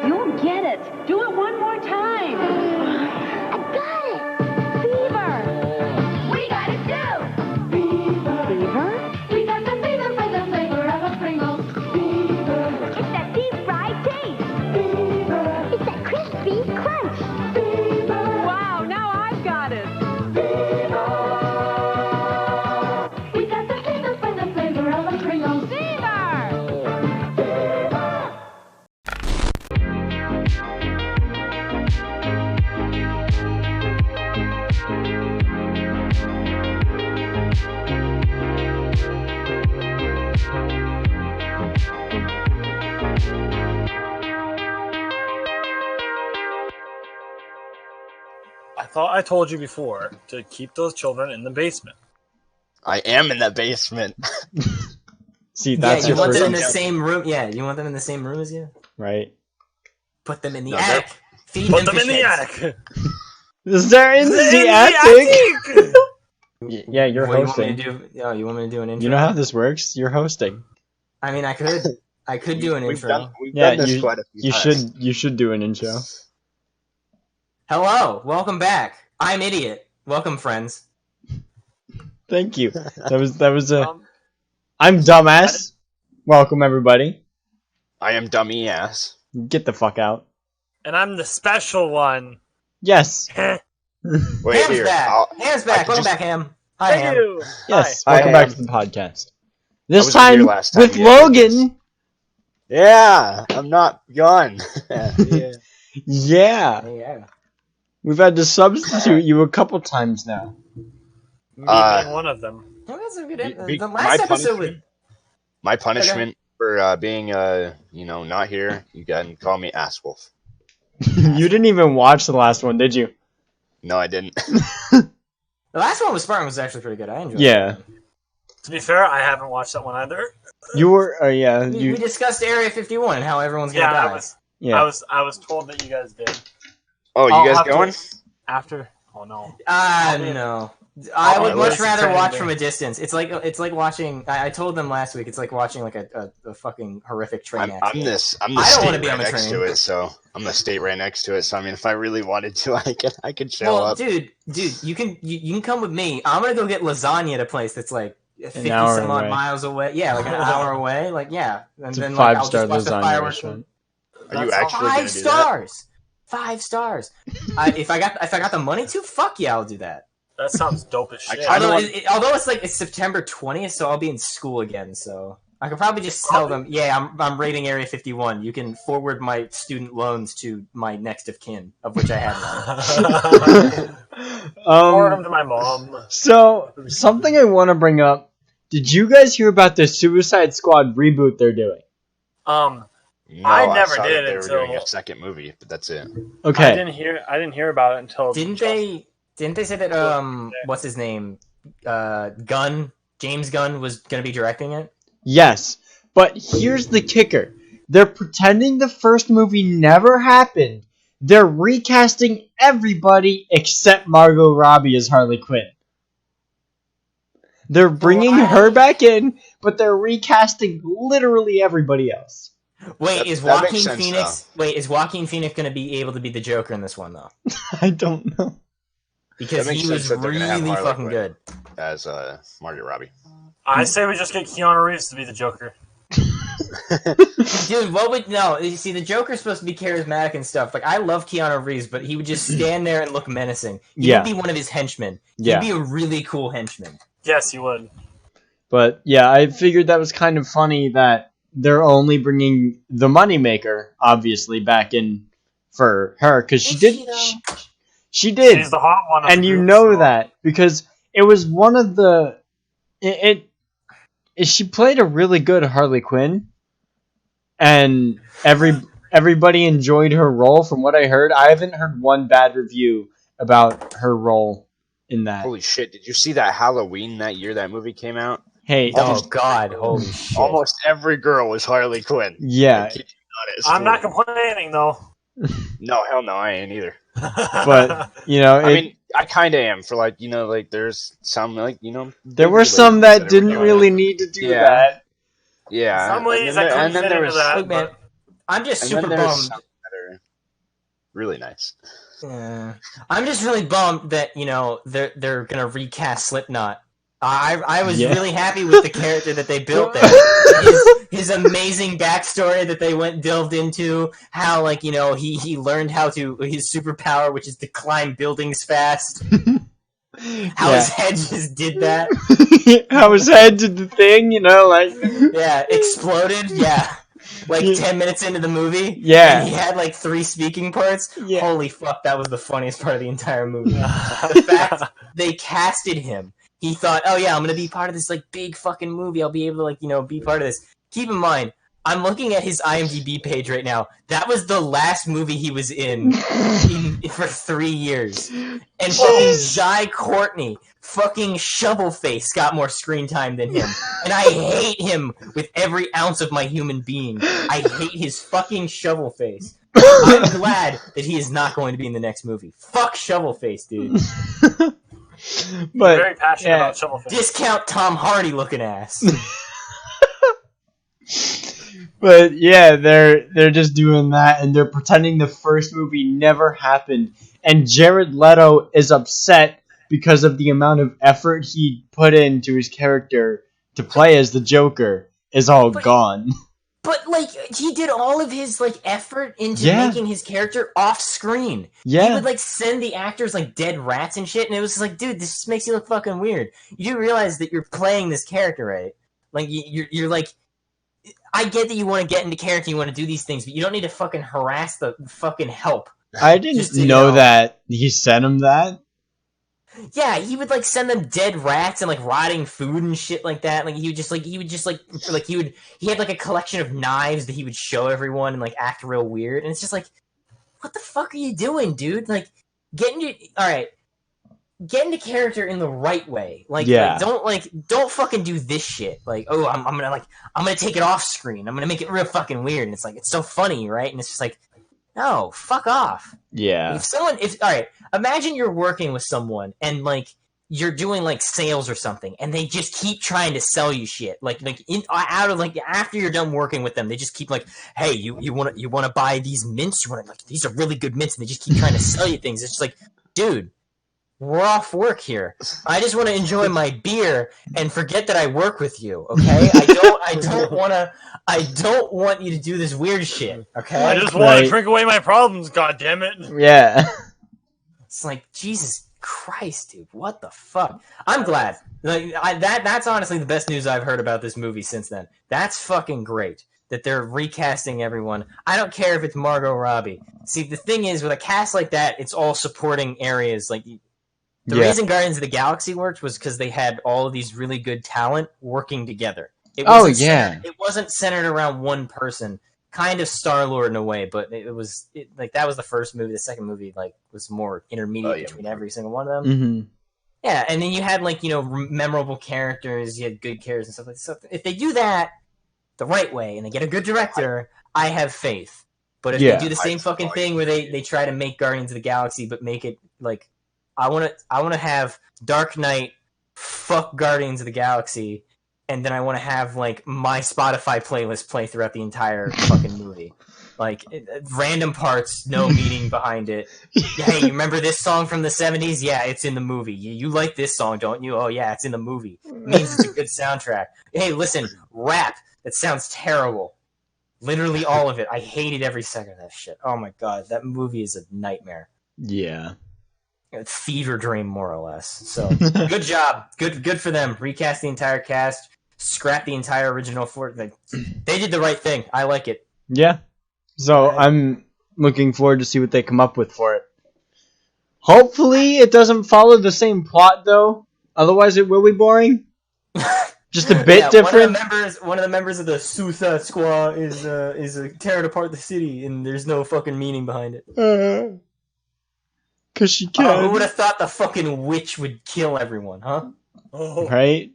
You'll get it. Do it one more time. I got it. Fever. We got it too. Fever. Fever? We got the fever for the flavor of a Pringles. Fever. It's that deep fried taste. Fever. It's that crispy crunch. Fever. Wow, now I've got it. Fever. We got the fever for the flavor of a Pringles. Fever. I thought I told you before to keep those children in the basement. I am in the basement. See, that's you your want first them in the instinct, same room. Yeah, you want them in the same room as you. right? Put them in the No, attic. Feed Put them them in the fish eggs. attic. They're in the attic. Yeah, you're What, you want me hosting. to do? Oh, you want me to do an intro? You know how this works. You're hosting. I mean, I could do an intro. We've Yeah, done this quite a few you times. should do an intro. Hello, welcome back. I'm Idiot. Welcome, friends. Thank you. That was a. Um, I'm dumbass. Welcome everybody. I am dummy ass. Get the fuck out. and I'm the special one. Yes. Wait, Ham's here. back. Ham's back. I could Welcome just- back, Ham. Hi, Thank Ham. you. Yes. Hi. Welcome Hi, back Ham. to the podcast. I This wasn't here time last time with you guys did Logan. Yeah, I'm not gone. Yeah. Yeah. Yeah. We've had to substitute you a couple times now. Me Uh, being one of them. Well, that's a good. Be- The my last episode with punishment- My punishment for being, not here, you can call me Asswolf. You didn't even watch the last one, did you? No, I didn't. the last one with Spartan was actually pretty good. I enjoyed. Yeah. it. To be fair, I haven't watched that one either. You were. Yeah. We discussed Area 51 and how everyone's gonna Yeah, die. Yeah. I was told that you guys did. Oh, I'll you guys have to- going? After? Oh no. No. I I'll would be much listening rather to watch it. from a distance. It's like watching. I told them last week. It's like watching like a fucking horrific train I'm accident. the I don't wanna state be right on the next train. to it, so I'm the state right next to it. So I mean, if I really wanted to, I could show Well, up. dude, you can come with me. I'm gonna go get lasagna at a place that's like 50 hour some odd away. miles away. Yeah, like an hour away. Like yeah, and It's a then like, I'll 5-star just watch the lasagna fireworks. restaurant. Are you That's actually gonna Five do that? stars. 5 stars. If I got the money to, fuck yeah, I'll do that. That sounds dope as I shit. kinda Although it's September 20th, so I'll be in school again. So I could probably just tell them, yeah, I'm raiding Area 51. You can forward my student loans to my next of kin, of which I have none. Forward them to my mom. So something I want to bring up. Did you guys hear about the Suicide Squad reboot they're doing? No, I never saw that did they were until- doing a second movie, but that's it. I Okay. didn't hear about it until Didn't they say that what's his name? James Gunn was gonna be directing it? Yes. But here's the kicker. They're pretending the first movie never happened. They're recasting everybody except Margot Robbie as Harley Quinn. They're bringing her back in, but they're recasting literally everybody else. Wait, That- is that makes Joaquin sense, Phoenix? Wait, is Joaquin Phoenix gonna be able to be the Joker in this one though? I don't know. Because That makes he was sense that they're gonna have really Harley fucking Quinn. good. As Margaret Robbie. I say we just get Keanu Reeves to be the Joker. Dude, what would no? You see, the Joker's supposed to be charismatic and stuff. Like I love Keanu Reeves, but he would just stand there and look menacing. He Yeah. would be one of his henchmen. Yeah. He'd be a really cool henchman. Yes, you would. But yeah, I figured that was kind of funny that they're only bringing the moneymaker, obviously, back in for her because she Is did. she, though? She did, She's the hot one. Of and the you group, know so- that because it was one of the. She played a really good Harley Quinn, and everybody enjoyed her role. From what I heard, I haven't heard one bad review about her role in that. Holy shit! Did you see that Halloween that year that movie came out? Hey, Oh God! Holy shit! Almost every girl was Harley Quinn. yeah, I kid you not, at I'm not school. complaining though. No, hell no, I ain't either. but you know, I mean, I kind of am for there's some there were big some ladies that were didn't doing really it. need to do Yeah. that. Yeah, Some ladies and that then, couldn't and then fit there into was that. Look, man, I'm just and super then there's bummed. some that Really nice. Yeah. I'm just really bummed that they're gonna recast Slipknot. I was really happy with the character that they built there. His amazing backstory that they delved into, how he learned how to his superpower, which is to climb buildings fast. How his head just did that. How his head did the thing, exploded. Yeah. 10 minutes into the movie, Yeah. and he had 3 speaking parts. Yeah. Holy fuck, that was the funniest part of the entire movie. The fact they casted him. He thought, oh yeah, I'm gonna be part of this big fucking movie. I'll be able to be part of this. Keep in mind, I'm looking at his IMDb page right now. That was the last movie he was in for 3 years. And fucking Jai Courtney, fucking Shovelface got more screen time than him. And I hate him with every ounce of my human being. I hate his fucking Shovelface. I'm glad that he is not going to be in the next movie. Fuck Shovelface, dude. But very passionate about Shovelface. Discount Tom Hardy looking ass. But yeah, they're just doing that, and they're pretending the first movie never happened. And Jared Leto is upset because of the amount of effort he put into his character to play as the Joker is all gone. But he did all of his effort into making his character off screen. Yeah. He would send the actors dead rats and shit, and it was just dude, this just makes you look fucking weird. You do realize that you're playing this character, right? You're I get that you want to get into character, you want to do these things, but you don't need to fucking harass the fucking help. I didn't know that he sent him that. Yeah, he would send them dead rats and rotting food and shit like that. He had a collection of knives that he would show everyone and act real weird. And it's just what the fuck are you doing, dude? Get into character in the right way. Don't fucking do this shit. I'm gonna take it off screen. I'm gonna make it real fucking weird. And it's so funny, right? And it's just no, fuck off. Yeah. Imagine you're working with someone and you're doing sales or something, and they just keep trying to sell you shit. After you're done working with them, they just keep hey, you want to buy these mints? You want these are really good mints, and they just keep trying to sell you things. It's just dude, we're off work here. I just want to enjoy my beer and forget that I work with you. Okay, I don't want you to do this weird shit. Okay, I just want to drink away my problems. God damn it. Yeah. It's Jesus Christ, dude. What the fuck? I'm glad. That's honestly the best news I've heard about this movie since then. That's fucking great that they're recasting everyone. I don't care if it's Margot Robbie. See, the thing is, with a cast like that, it's all supporting areas. The reason Guardians of the Galaxy worked was because they had all of these really good talent working together. It wasn't centered around one person. Kind of Star-Lord in a way, but that was the first movie. The second movie was more intermediate between every single one of them. Mm-hmm. Yeah, and then you had memorable characters. You had good characters and stuff like that. So if they do that the right way and they get a good director, I have faith. But if they do the same fucking thing where they try to make Guardians of the Galaxy but make it I want to have Dark Knight fuck Guardians of the Galaxy, and then I want to have my Spotify playlist play throughout the entire fucking movie. Random parts, no meaning behind it. Hey, you remember this song from the 70s? Yeah, it's in the movie. You like this song, don't you? Oh yeah, it's in the movie. It means it's a good soundtrack. Hey, listen, rap. That sounds terrible. Literally all of it. I hated every second of that shit. Oh my god, that movie is a nightmare. Yeah. A fever dream, more or less. So, good job. Good for them. Recast the entire cast. Scrap the entire original for they did the right thing. I like it. Yeah. So I'm looking forward to see what they come up with for it. Hopefully it doesn't follow the same plot though. Otherwise it will be boring. Just a bit different. One of the members of the Suicide Squad is tearing apart the city, and there's no fucking meaning behind it. Cause she can. Who would have thought the fucking witch would kill everyone, huh? Oh. Right?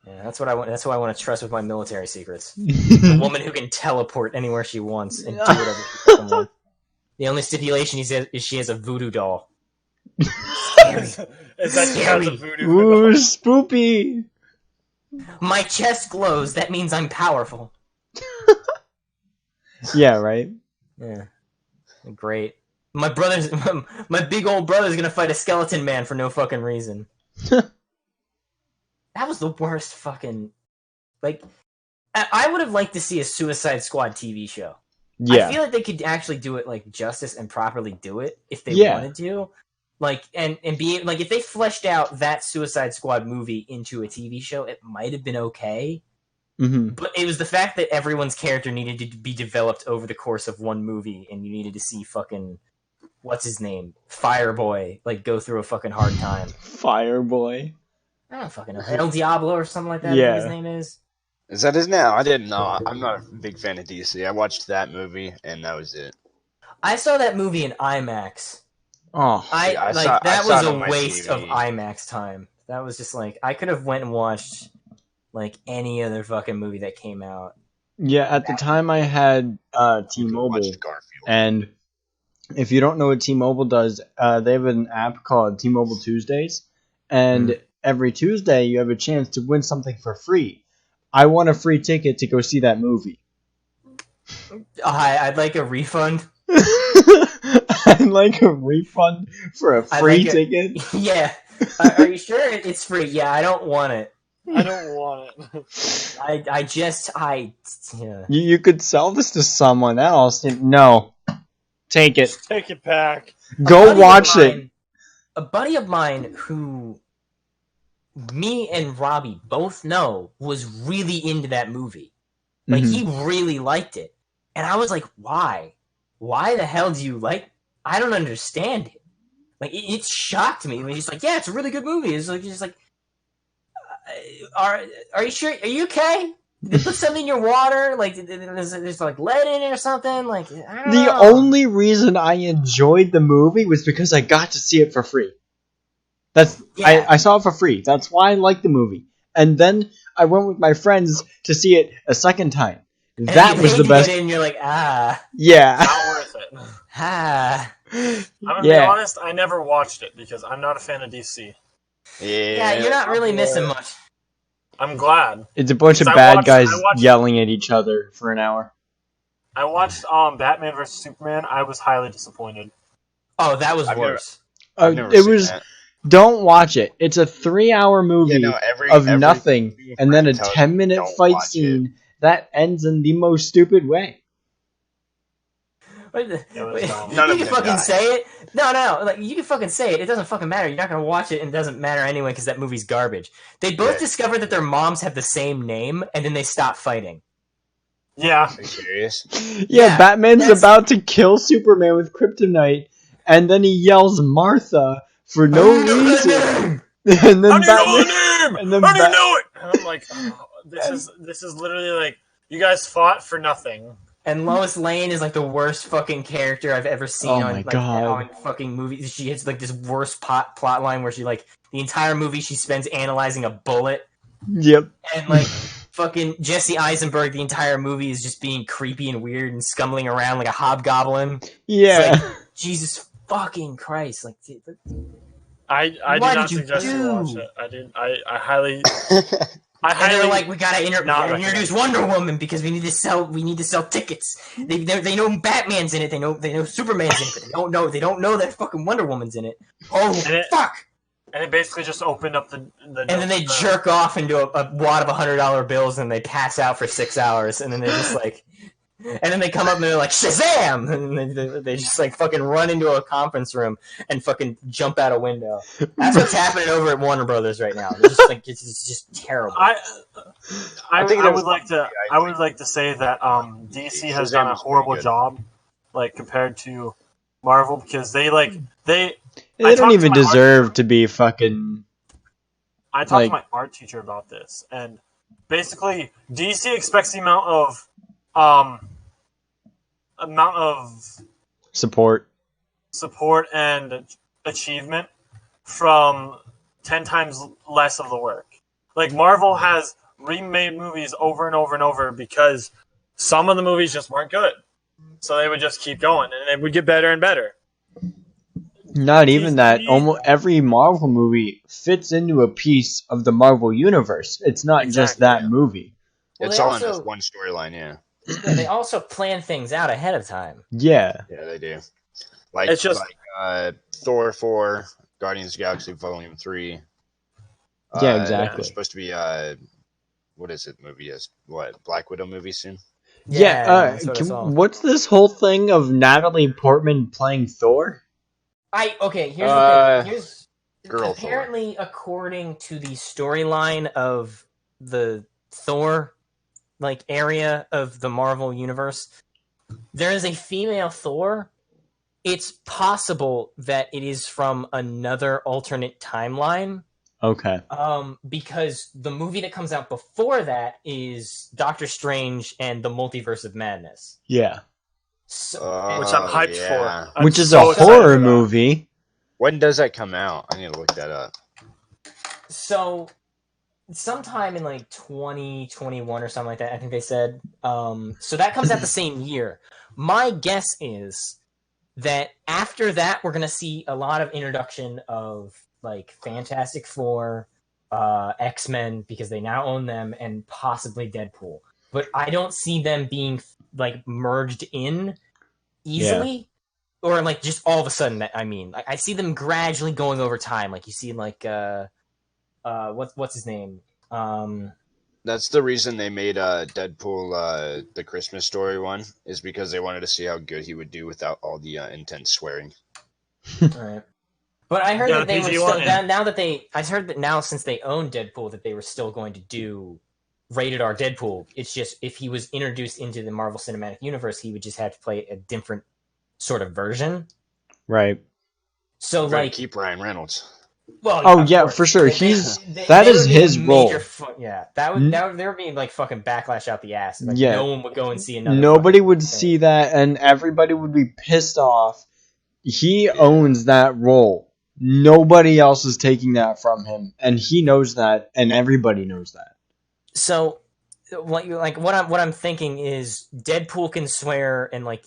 Yeah, that's what I want. That's who I want to trust with my military secrets. A woman who can teleport anywhere she wants and do whatever she fucking wants. The only stipulation is she has a voodoo doll. Scary. Is that Scary. a voodoo Ooh, doll? spoopy. My chest glows. That means I'm powerful. Yeah, right? Yeah. Great. My my big old brother's gonna fight a skeleton man for no fucking reason. That was the worst fucking... Like, I would have liked to see a Suicide Squad TV show. Yeah. I feel like they could actually do it like justice and properly do it if they Yeah. wanted to. Like, and be like, if they fleshed out that Suicide Squad movie into a TV show, it might have been okay. Mm-hmm. But it was the fact that everyone's character needed to be developed over the course of one movie, and you needed to see fucking... What's his name? Fireboy, like, go through a fucking hard time. Fireboy. I don't fucking know. El Diablo or something like that, Yeah. I think his name is. Is that his name? I didn't know. I'm not a big fan of DC. I watched that movie, and that was it. I saw that movie in IMAX. Oh. I That saw was it a on my waste of TV. IMAX time. That was just like, I could have went and watched like any other fucking movie that came out. Yeah, at the time I had You T-Mobile, watched Garfield. and if you don't know what T-Mobile does, they have an app called T-Mobile Tuesdays, and every Tuesday you have a chance to win something for free. I won a free ticket to go see that movie. I'd like a refund. I'd like a refund for a I'd free like ticket. Yeah. Are you sure it's free? Yeah, I don't want it. I don't want it. Yeah. You could sell this to someone else. No. Take it. Just take it back. Go watch it. A buddy of mine who me and Robbie both know was really into that movie. Like, Mhm. he really liked it. And I was like, why? Why the hell do you like... I don't understand it. Like, it shocked me. I mean, he's like, yeah, it's a really good movie. It's like, just like, are you sure? Are you okay? Did they put something in your water? Like, there's like lead in it or something? Like, I don't The know. only reason I enjoyed the movie was because I got to see it for free. Yeah. I saw it for free. That's why I liked the movie. And then I went with my friends to see it a second time. And That you was the hated best. it and you're like, ah. Yeah. Not worth it. Ah. I'm gonna be Yeah. honest, I never watched it because I'm not a fan of DC. Yeah, you're not really missing much. I'm glad. It's a bunch of I bad watched- guys I watched- yelling at each other for an hour. I watched Batman vs Superman. I was highly disappointed. Oh, that was I've never- worse. I've never It seen was. that. Don't watch it. It's a 3-hour movie Yeah, no, every nothing, movie and then a friend tells me 10-minute don't fight watch it. scene that ends in the most stupid way. Wait, It was wait, dumb. None you of can them fucking died. say it. No. Like, you can fucking say it. It doesn't fucking matter. You're not gonna watch it, and it doesn't matter anyway because that movie's garbage. They both Yeah. discovered that their moms have the same name, and then they stop fighting. Yeah. Are you serious? Yeah, Batman's that's- about to kill Superman with kryptonite, and then he yells Martha for no reason. And then I need Batman. a name. and then I didn't Bat- know it. And I'm like, oh, this is literally like you guys fought for nothing. And Lois Lane is like the worst fucking character I've ever seen Oh on my like God. on fucking movies. She has like this worst plot line where she like the entire movie she spends analyzing a bullet, Yep. and like fucking Jesse Eisenberg the entire movie is just being creepy and weird and scumbling around like a hobgoblin. Yeah. It's like, Jesus fucking Christ! Like, I What did not did you suggest you do? watch it. I didn't. I highly. and they're like, we gotta not introduce Wonder Woman because we need to sell tickets. They know Batman's in it. They know Superman's in it, but they don't know that fucking Wonder Woman's in it. Oh fuck! And it basically just opened up the And then they jerk off into a wad of $100 bills and they pass out for 6 hours and then they're just like, and then they come up and they're like Shazam! And they just like fucking run into a conference room and fucking jump out a window. That's what's happening over at Warner Brothers right now. They're just like it's just terrible. I think would that's- like to say that DC has Shazam done a was pretty horrible good. job, like compared to Marvel, because they They don't talked even to my deserve to be fucking. I talked Like- to my art teacher about this, and basically DC expects the amount of Support. support and achievement from 10 times less of the work. Like Marvel has remade movies over and over and over because some of the movies just weren't good. So they would just keep going and it would get better and better. Not even that. DC Almost every Marvel movie fits into a piece of the Marvel universe. It's not just Exactly, that yeah. movie. Well, It's they all in also- just one storyline, yeah. Yeah, they also plan things out ahead of time. Yeah. Yeah, they do. Like It's just- Thor 4, Guardians of the Galaxy Volume 3. Yeah, There's exactly. supposed to be what is it movie? Is what Black Widow movie soon? Yeah, that's what I saw. what's this whole thing of Natalie Portman playing Thor? Here's the thing. Here's Girl apparently according to the storyline of the Thor like area of the Marvel universe, there is a female Thor. It's possible that it is from another alternate timeline. Okay. Because the movie that comes out before that is Doctor Strange and the Multiverse of Madness. Yeah. So, Which I'm hyped for. I'm Which is so a excited horror for that. movie. When does that come out? I need to look that up. so sometime in like 2021 or something like that, I think they said. So that comes out the same year. My guess is that after that, we're going to see a lot of introduction of like Fantastic Four, X-Men, because they now own them, and possibly Deadpool. But I don't see them being like merged in easily, or like just all of a sudden. I mean, I see them gradually going over time. Like you see, like what's his name? That's the reason they made Deadpool the Christmas Story one, is because they wanted to see how good he would do without all the intense swearing. Right. But I heard Yeah, that they were PG still one, yeah. now that I heard that now since they own Deadpool that they were still going to do rated R Deadpool. It's just if he was introduced into the Marvel Cinematic Universe, he would just have to play a different sort of version. Right. So Better like keep Ryan Reynolds. well, Oh, of yeah, course. for sure. That is would be his a role. major that would there would be like fucking backlash out the ass. Like Yeah. no one would go and see another. Nobody fucking would thing. see that, and everybody would be pissed off. He owns that role. Nobody else is taking that from him, and he knows that, and everybody knows that. So like what I'm thinking is Deadpool can swear and like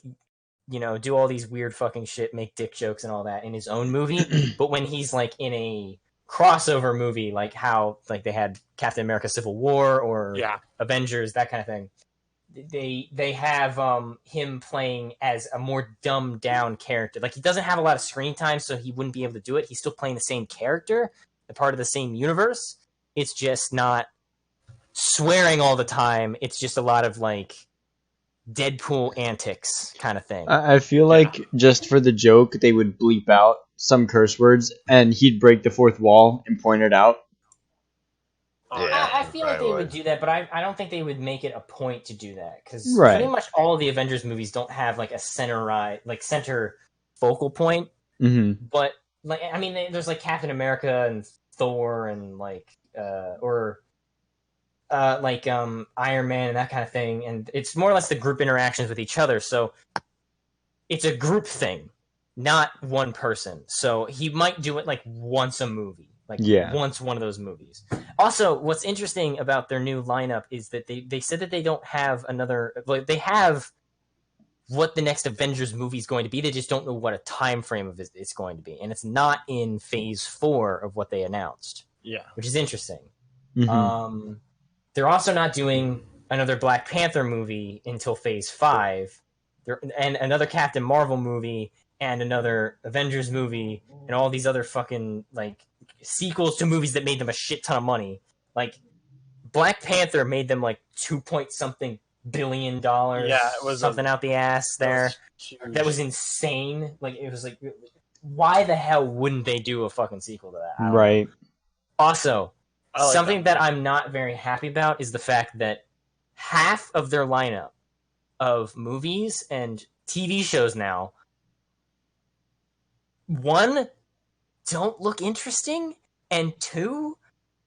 do all these weird fucking shit, make dick jokes and all that in his own movie, but when he's like in a crossover movie, like how like they had Captain America Civil War or Avengers, that kind of thing, they have him playing as a more dumbed down character. Like he doesn't have a lot of screen time, so he wouldn't be able to do it. He's still playing the same character, a part of the same universe. It's just not swearing all the time. It's just a lot of like Deadpool antics kind of thing. I feel like just for the joke, they would bleep out some curse words, and he'd break the fourth wall and point it out. Yeah, I feel like they probably would do that, but I don't think they would make it a point to do that because Right. pretty much all of the Avengers movies don't have like a center focal point. Mm-hmm. But like I mean, there's like Captain America and Thor and like Iron Man and that kind of thing, and it's more or less the group interactions with each other. So it's a group thing, not one person. So he might do it like once a movie, like once one of those movies. Also, what's interesting about their new lineup is that they said that they don't have another. Like they have what the next Avengers movie is going to be. They just don't know what a time frame of it's going to be, and it's not in Phase 4 of what they announced. Yeah, which is interesting. Mm-hmm. They're also not doing another Black Panther movie until Phase 5, and another Captain Marvel movie, and another Avengers movie, and all these other fucking like sequels to movies that made them a shit ton of money. Like Black Panther made them like $2 billion. Yeah, it was something out the ass there. That was insane. Like it was like, why the hell wouldn't they do a fucking sequel to that? I don't know. Also, something that I'm not very happy about is the fact that half of their lineup of movies and TV shows now, one, don't look interesting, and two,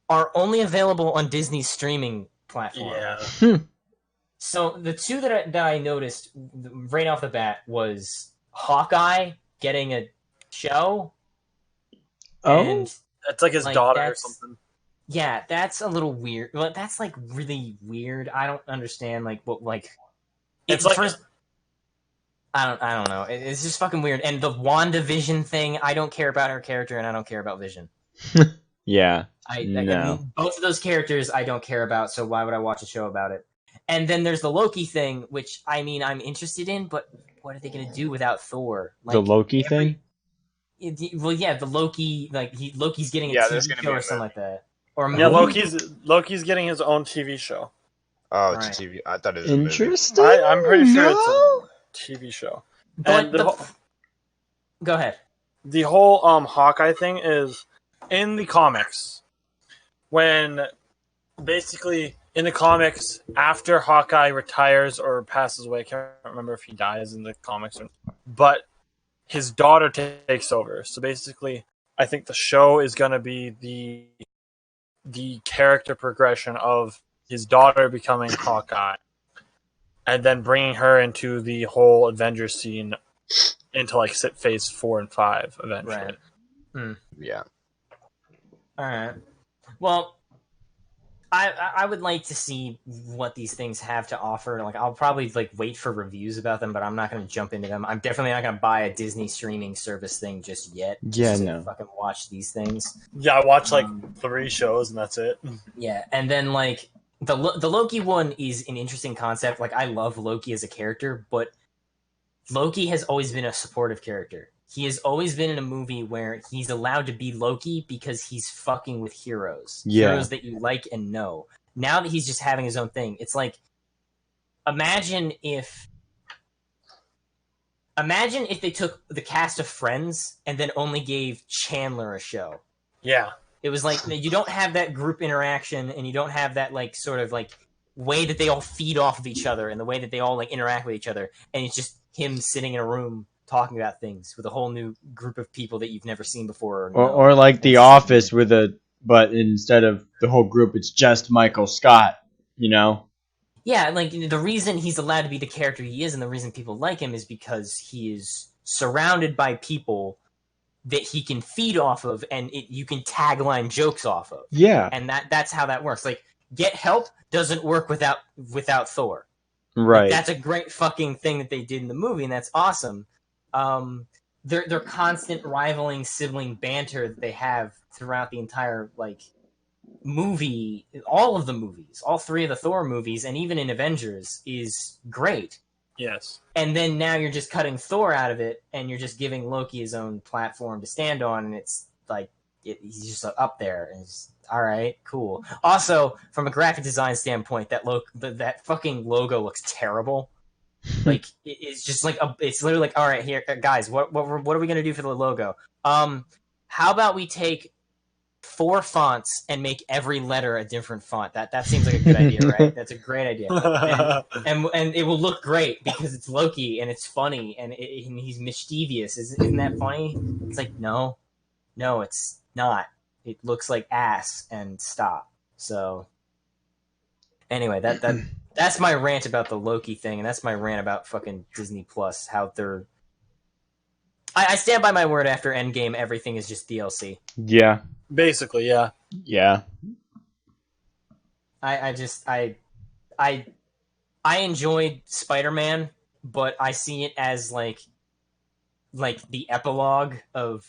are only available on Disney's streaming platform. Yeah. So the two that I noticed right off the bat was Hawkeye getting a show. And that's like his daughter or something. Yeah, that's a little weird. Well, that's like really weird. I don't understand like what like it's like first. I don't know. It's just fucking weird. And the WandaVision thing, I don't care about her character, and I don't care about Vision. Yeah. Both of those characters I don't care about. So why would I watch a show about it? And then there's the Loki thing, which I mean I'm interested in, but what are they gonna do without Thor? The Loki thing? Well, yeah, the Loki, like Loki's getting a Yeah, there's TV gonna show be a or something movie. like that, or a movie. Yeah, Loki's getting his own TV show. Oh, it's Right. a TV. I thought it was a movie. Interesting. I'm pretty sure it's No? a TV show. But And go ahead. the whole Hawkeye thing is in the comics when basically in the comics after Hawkeye retires or passes away. I can't remember if he dies in the comics, but his daughter takes over. So basically, I think the show is going to be the character progression of his daughter becoming Hawkeye, and then bringing her into the whole Avengers scene into like phase 4 and 5 eventually. Right. Yeah. All right. Well, I would like to see what these things have to offer. Like, I'll probably like wait for reviews about them, but I'm not going to jump into them. I'm definitely not going to buy a Disney streaming service thing just yet. Just to fucking watch these things. Yeah, I watched like 3 shows and that's it. Yeah, and then like the Loki one is an interesting concept. Like, I love Loki as a character, but Loki has always been a supportive character. He has always been in a movie where he's allowed to be Loki because he's fucking with heroes. Yeah. Heroes that you like and know. Now that he's just having his own thing, it's like, imagine if they took the cast of Friends and then only gave Chandler a show. Yeah. It was like, you don't have that group interaction and you don't have that like sort of like way that they all feed off of each other and the way that they all like interact with each other, and it's just him sitting in a room talking about things with a whole new group of people that you've never seen before. Or like The Office but instead of the whole group, it's just Michael Scott, you know? Yeah, like the reason he's allowed to be the character he is and the reason people like him is because he is surrounded by people that he can feed off of and you can tagline jokes off of. Yeah. And that's how that works. Like, Get Help doesn't work without Thor. Right. Like, that's a great fucking thing that they did in the movie, and that's awesome. Their constant rivaling sibling banter that they have throughout the entire like movie, all of the movies, all 3 of the Thor movies, and even in Avengers is great. Yes. And then now you're just cutting Thor out of it, and you're just giving Loki his own platform to stand on, and it's like he's just up there. And it's, all right, cool. Also, from a graphic design standpoint, that fucking logo looks terrible. Like, it's just like it's literally like, all right, here, guys, what are we gonna do for the logo? How about we take 4 fonts and make every letter a different font? That seems like a good idea, right? That's a great idea, and it will look great because it's Loki and it's funny and he's mischievous. Isn't that funny? It's like no, it's not. It looks like ass and stop. So anyway, that's my rant about the Loki thing, and that's my rant about fucking Disney Plus. How they're, I stand by my word. After Endgame, everything is just DLC. Yeah. Basically, yeah. Yeah. I enjoyed Spider-Man, but I see it as like the epilogue of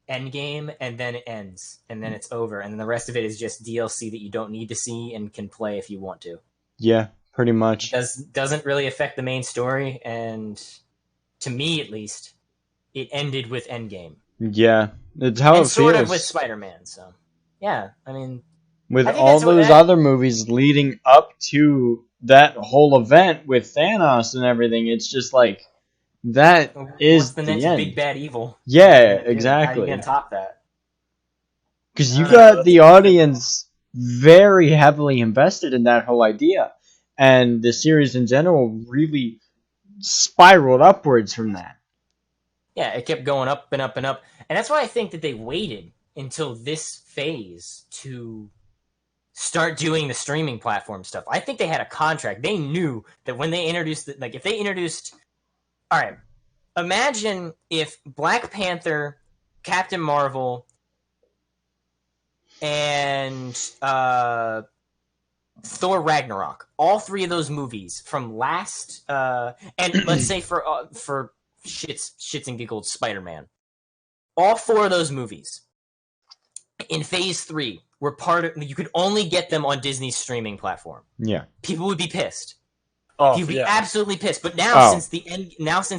Endgame, and then it ends, and then it's over, and then the rest of it is just DLC that you don't need to see and can play if you want to. Yeah, pretty much. Doesn't really affect the main story, and to me at least, it ended with Endgame. Yeah, it's how and it sort feels. of with Spider-Man. So yeah, I mean, with I think all that's what those other movies leading up to that whole event with Thanos and everything, it's just like that is what's the next end. big bad evil? Yeah, How are exactly. you gonna top that? Because you got the audience very heavily invested in that whole idea, and the series in general really spiraled upwards from that. Yeah, it kept going up and up and up, and that's why I think that they waited until this phase to start doing the streaming platform stuff. I think they had a contract. They knew that when they introduced if they introduced, all right, imagine if Black Panther, Captain Marvel, and Thor Ragnarok, all 3 of those movies from last, and let's say for shits and giggles, Spider-Man, all 4 of those movies in Phase 3 were part of. You could only get them on Disney's streaming platform. Yeah, people would be pissed. Oh, He'd be yeah. absolutely pissed. But now, Oh. since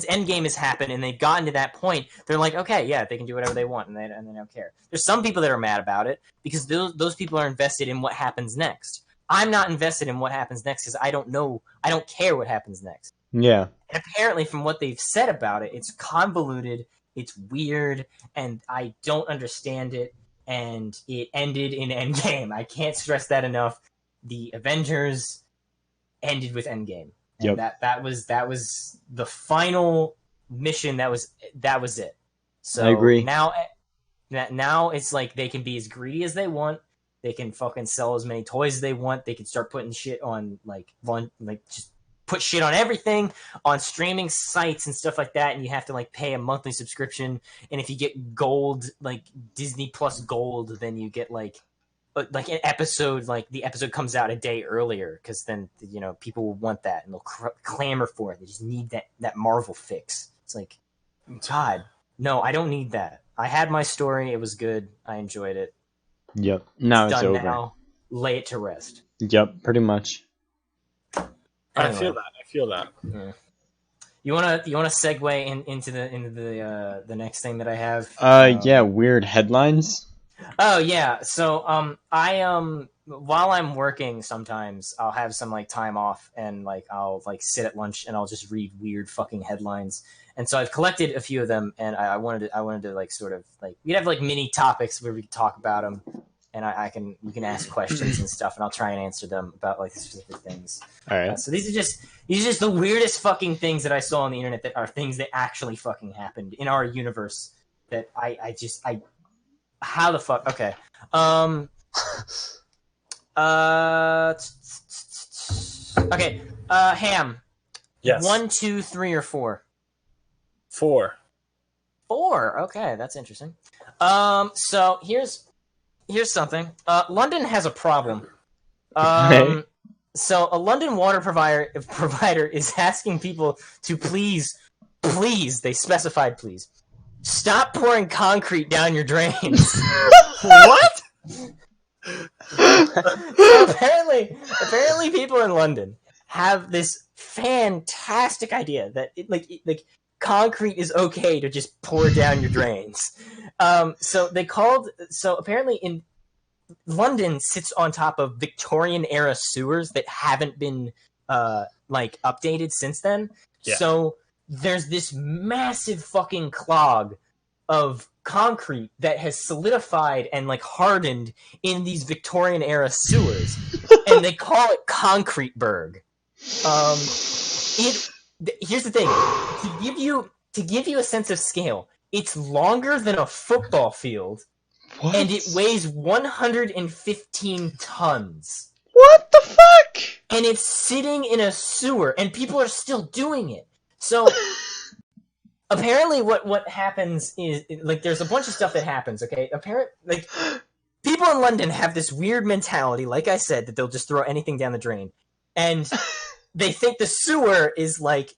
Endgame has happened and they've gotten to that point, they're like, okay, yeah, they can do whatever they want, and they don't care. There's some people that are mad about it because those people are invested in what happens next. I'm not invested in what happens next because I don't care what happens next. Yeah. And apparently, from what they've said about it, it's convoluted, it's weird, and I don't understand it. And it ended in Endgame. I can't stress that enough. The Avengers ended with Endgame, and Yep. that was the final mission. That was it. So I agree. now it's like they can be as greedy as they want. They can fucking sell as many toys as they want. They can start putting shit on just put shit on everything on streaming sites and stuff like that, and you have to like pay a monthly subscription. And if you get gold, like Disney Plus Gold, then you get like an episode, like the episode comes out a day earlier, because then people will want that and they'll clamor for it. They just need that Marvel fix. It's like, God, no, I don't need that. I had my story. It was good. I enjoyed it. Yep. Now it's done over. now. Lay it to rest. Yep. Pretty much. I feel that. Yeah. You wanna segue into the next thing that I have? Yeah. Weird headlines. Oh yeah. So I while I'm working, sometimes I'll have some like time off, and like I'll like sit at lunch and I'll just read weird fucking headlines. And so I've collected a few of them, and I wanted to like sort of like we'd have like mini topics where we could talk about them, and you can ask questions and stuff, and I'll try and answer them about like specific things. All right. So these are just the weirdest fucking things that I saw on the internet that are things that actually fucking happened in our universe that I how the fuck? Okay. Okay. Ham. Yes. 1, 2, 3, or 4? 4. 4. Okay, that's interesting. So here's something. London has a problem. Okay. So a London water provider is asking people to please, they specified please, stop pouring concrete down your drains. What? So apparently people in London have this fantastic idea that concrete is okay to just pour down your drains. So apparently in London sits on top of Victorian era sewers that haven't been updated since then. Yeah. So there's this massive fucking clog of concrete that has solidified and like hardened in these Victorian era sewers, and they call it Concreteburg. Here's the thing: to give you a sense of scale, it's longer than a football field. What? And it weighs 115 tons. What the fuck? And it's sitting in a sewer, and people are still doing it. So, apparently what happens is, like, there's a bunch of stuff that happens, okay? People in London have this weird mentality, like I said, that they'll just throw anything down the drain. And they think the sewer is, like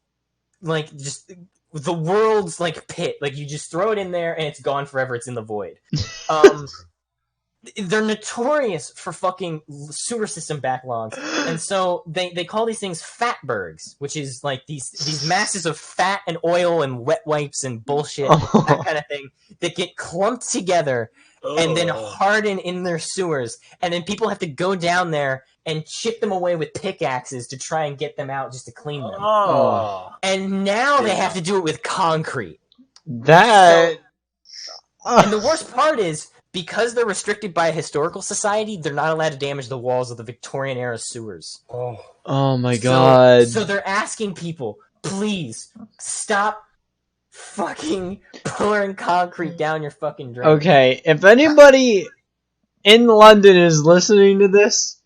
just the world's like pit. Like you just throw it in there and it's gone forever. It's in the void. They're notorious for fucking sewer system backlogs, and so they call these things fatbergs, which is like these masses of fat and oil and wet wipes and bullshit, that kind of thing, that get clumped together and then harden in their sewers, and then people have to go down there and chip them away with pickaxes to try and get them out just to clean them. And now they have to do it with concrete. That. And the worst part is, because they're restricted by a historical society, they're not allowed to damage the walls of the Victorian era sewers. Oh my god. So they're asking people, please stop fucking pouring concrete down your fucking drain. Okay, if anybody in London is listening to this,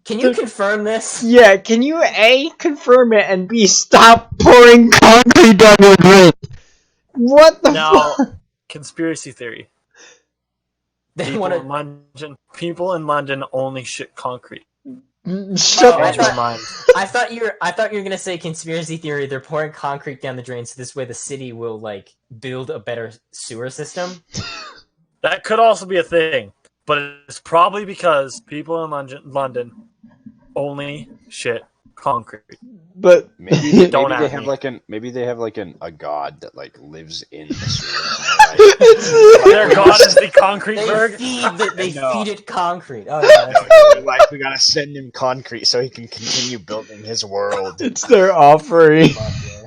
can you confirm this? yeah, can you A, confirm it, and B, stop pouring concrete down your drain? What the Now, fuck? conspiracy theory. They People, want in people in London only shit concrete. Shut Oh, I Change your thought- mind. I thought you were gonna say conspiracy theory. They're pouring concrete down the drain, so this way the city will like build a better sewer system. That could also be a thing, but it's probably because people in London only shit concrete. But Maybe Don't they at have me. like a god that like lives in the sewers. Their god is the concrete They berg. No. feed it concrete. Oh, yeah, that's Like we gotta send him concrete so he can continue building his world. it's their offering. fuck, yeah.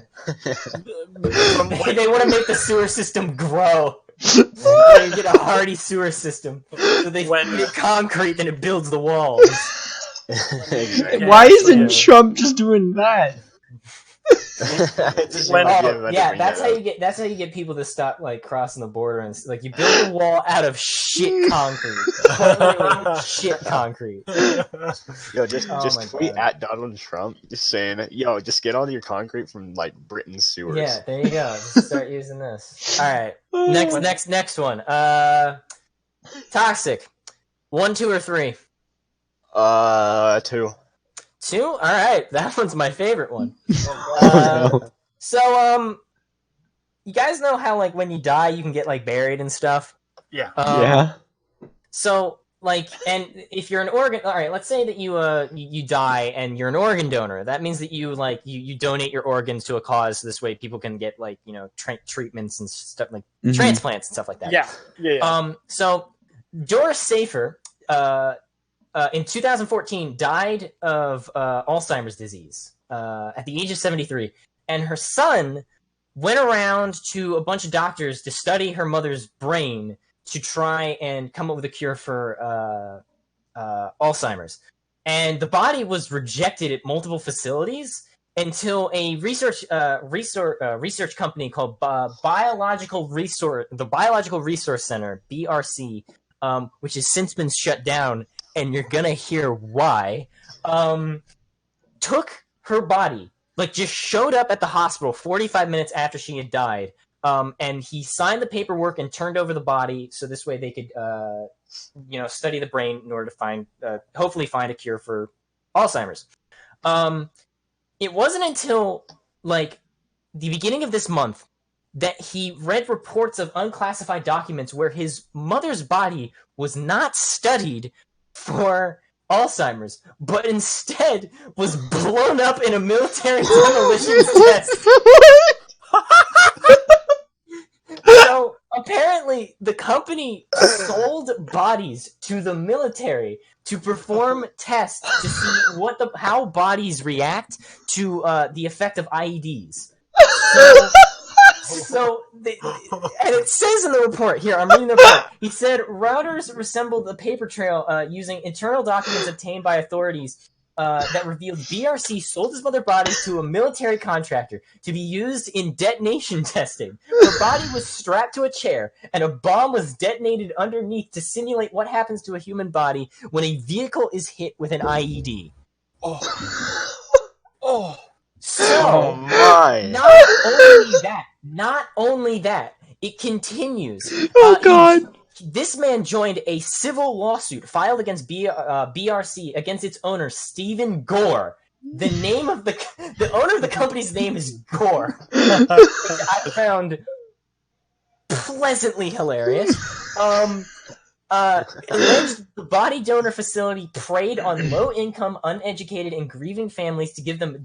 They want to make the sewer system grow. They get a hardy sewer system. So they feed it concrete, then it builds the walls. Exactly. Why isn't yeah. Trump just doing that? That's how you get people to stop like crossing the border and like you build a wall out of shit concrete. Literally shit concrete. Yo, just my tweet God. at Donald Trump, just saying, yo, just get all your concrete from like Britain's sewers. Yeah, there you go. Just start using this. All right, next one. Toxic. 1, 2, or 3. 2. 2. All right, that one's my favorite one. No. So, you guys know how like when you die, you can get like buried and stuff. Yeah. Yeah. So, like, and if you're an organ, all right, let's say that you die and you're an organ donor. That means that you donate your organs to a cause. So this way, people can get like treatments and stuff like Mhm. transplants and stuff like that. Yeah. So Doris Safer, in 2014, died of Alzheimer's disease at the age of 73, and her son went around to a bunch of doctors to study her mother's brain to try and come up with a cure for Alzheimer's. And the body was rejected at multiple facilities until a research company called the Biological Resource Center, BRC, which has since been shut down, and you're gonna hear why, took her body, like just showed up at the hospital 45 minutes after she had died, and he signed the paperwork and turned over the body so this way they could study the brain in order to hopefully find a cure for Alzheimer's. It wasn't until like the beginning of this month that he read reports of unclassified documents where his mother's body was not studied for Alzheimer's, but instead was blown up in a military demolition test. So apparently, the company sold bodies to the military to perform tests to see how bodies react to the effect of IEDs. And it says in the report here, I'm reading the report. He said routers resembled a paper trail using internal documents obtained by authorities that revealed BRC sold his mother body to a military contractor to be used in detonation testing. Her body was strapped to a chair, and a bomb was detonated underneath to simulate what happens to a human body when a vehicle is hit with an IED. So, my! Not only that, it continues. Oh God! This man joined a civil lawsuit filed against BRC against its owner Stephen Gore. The name of the owner of the company's name is Gore, which I found pleasantly hilarious. Alleged the body donor facility preyed on low-income, uneducated, and grieving families to get them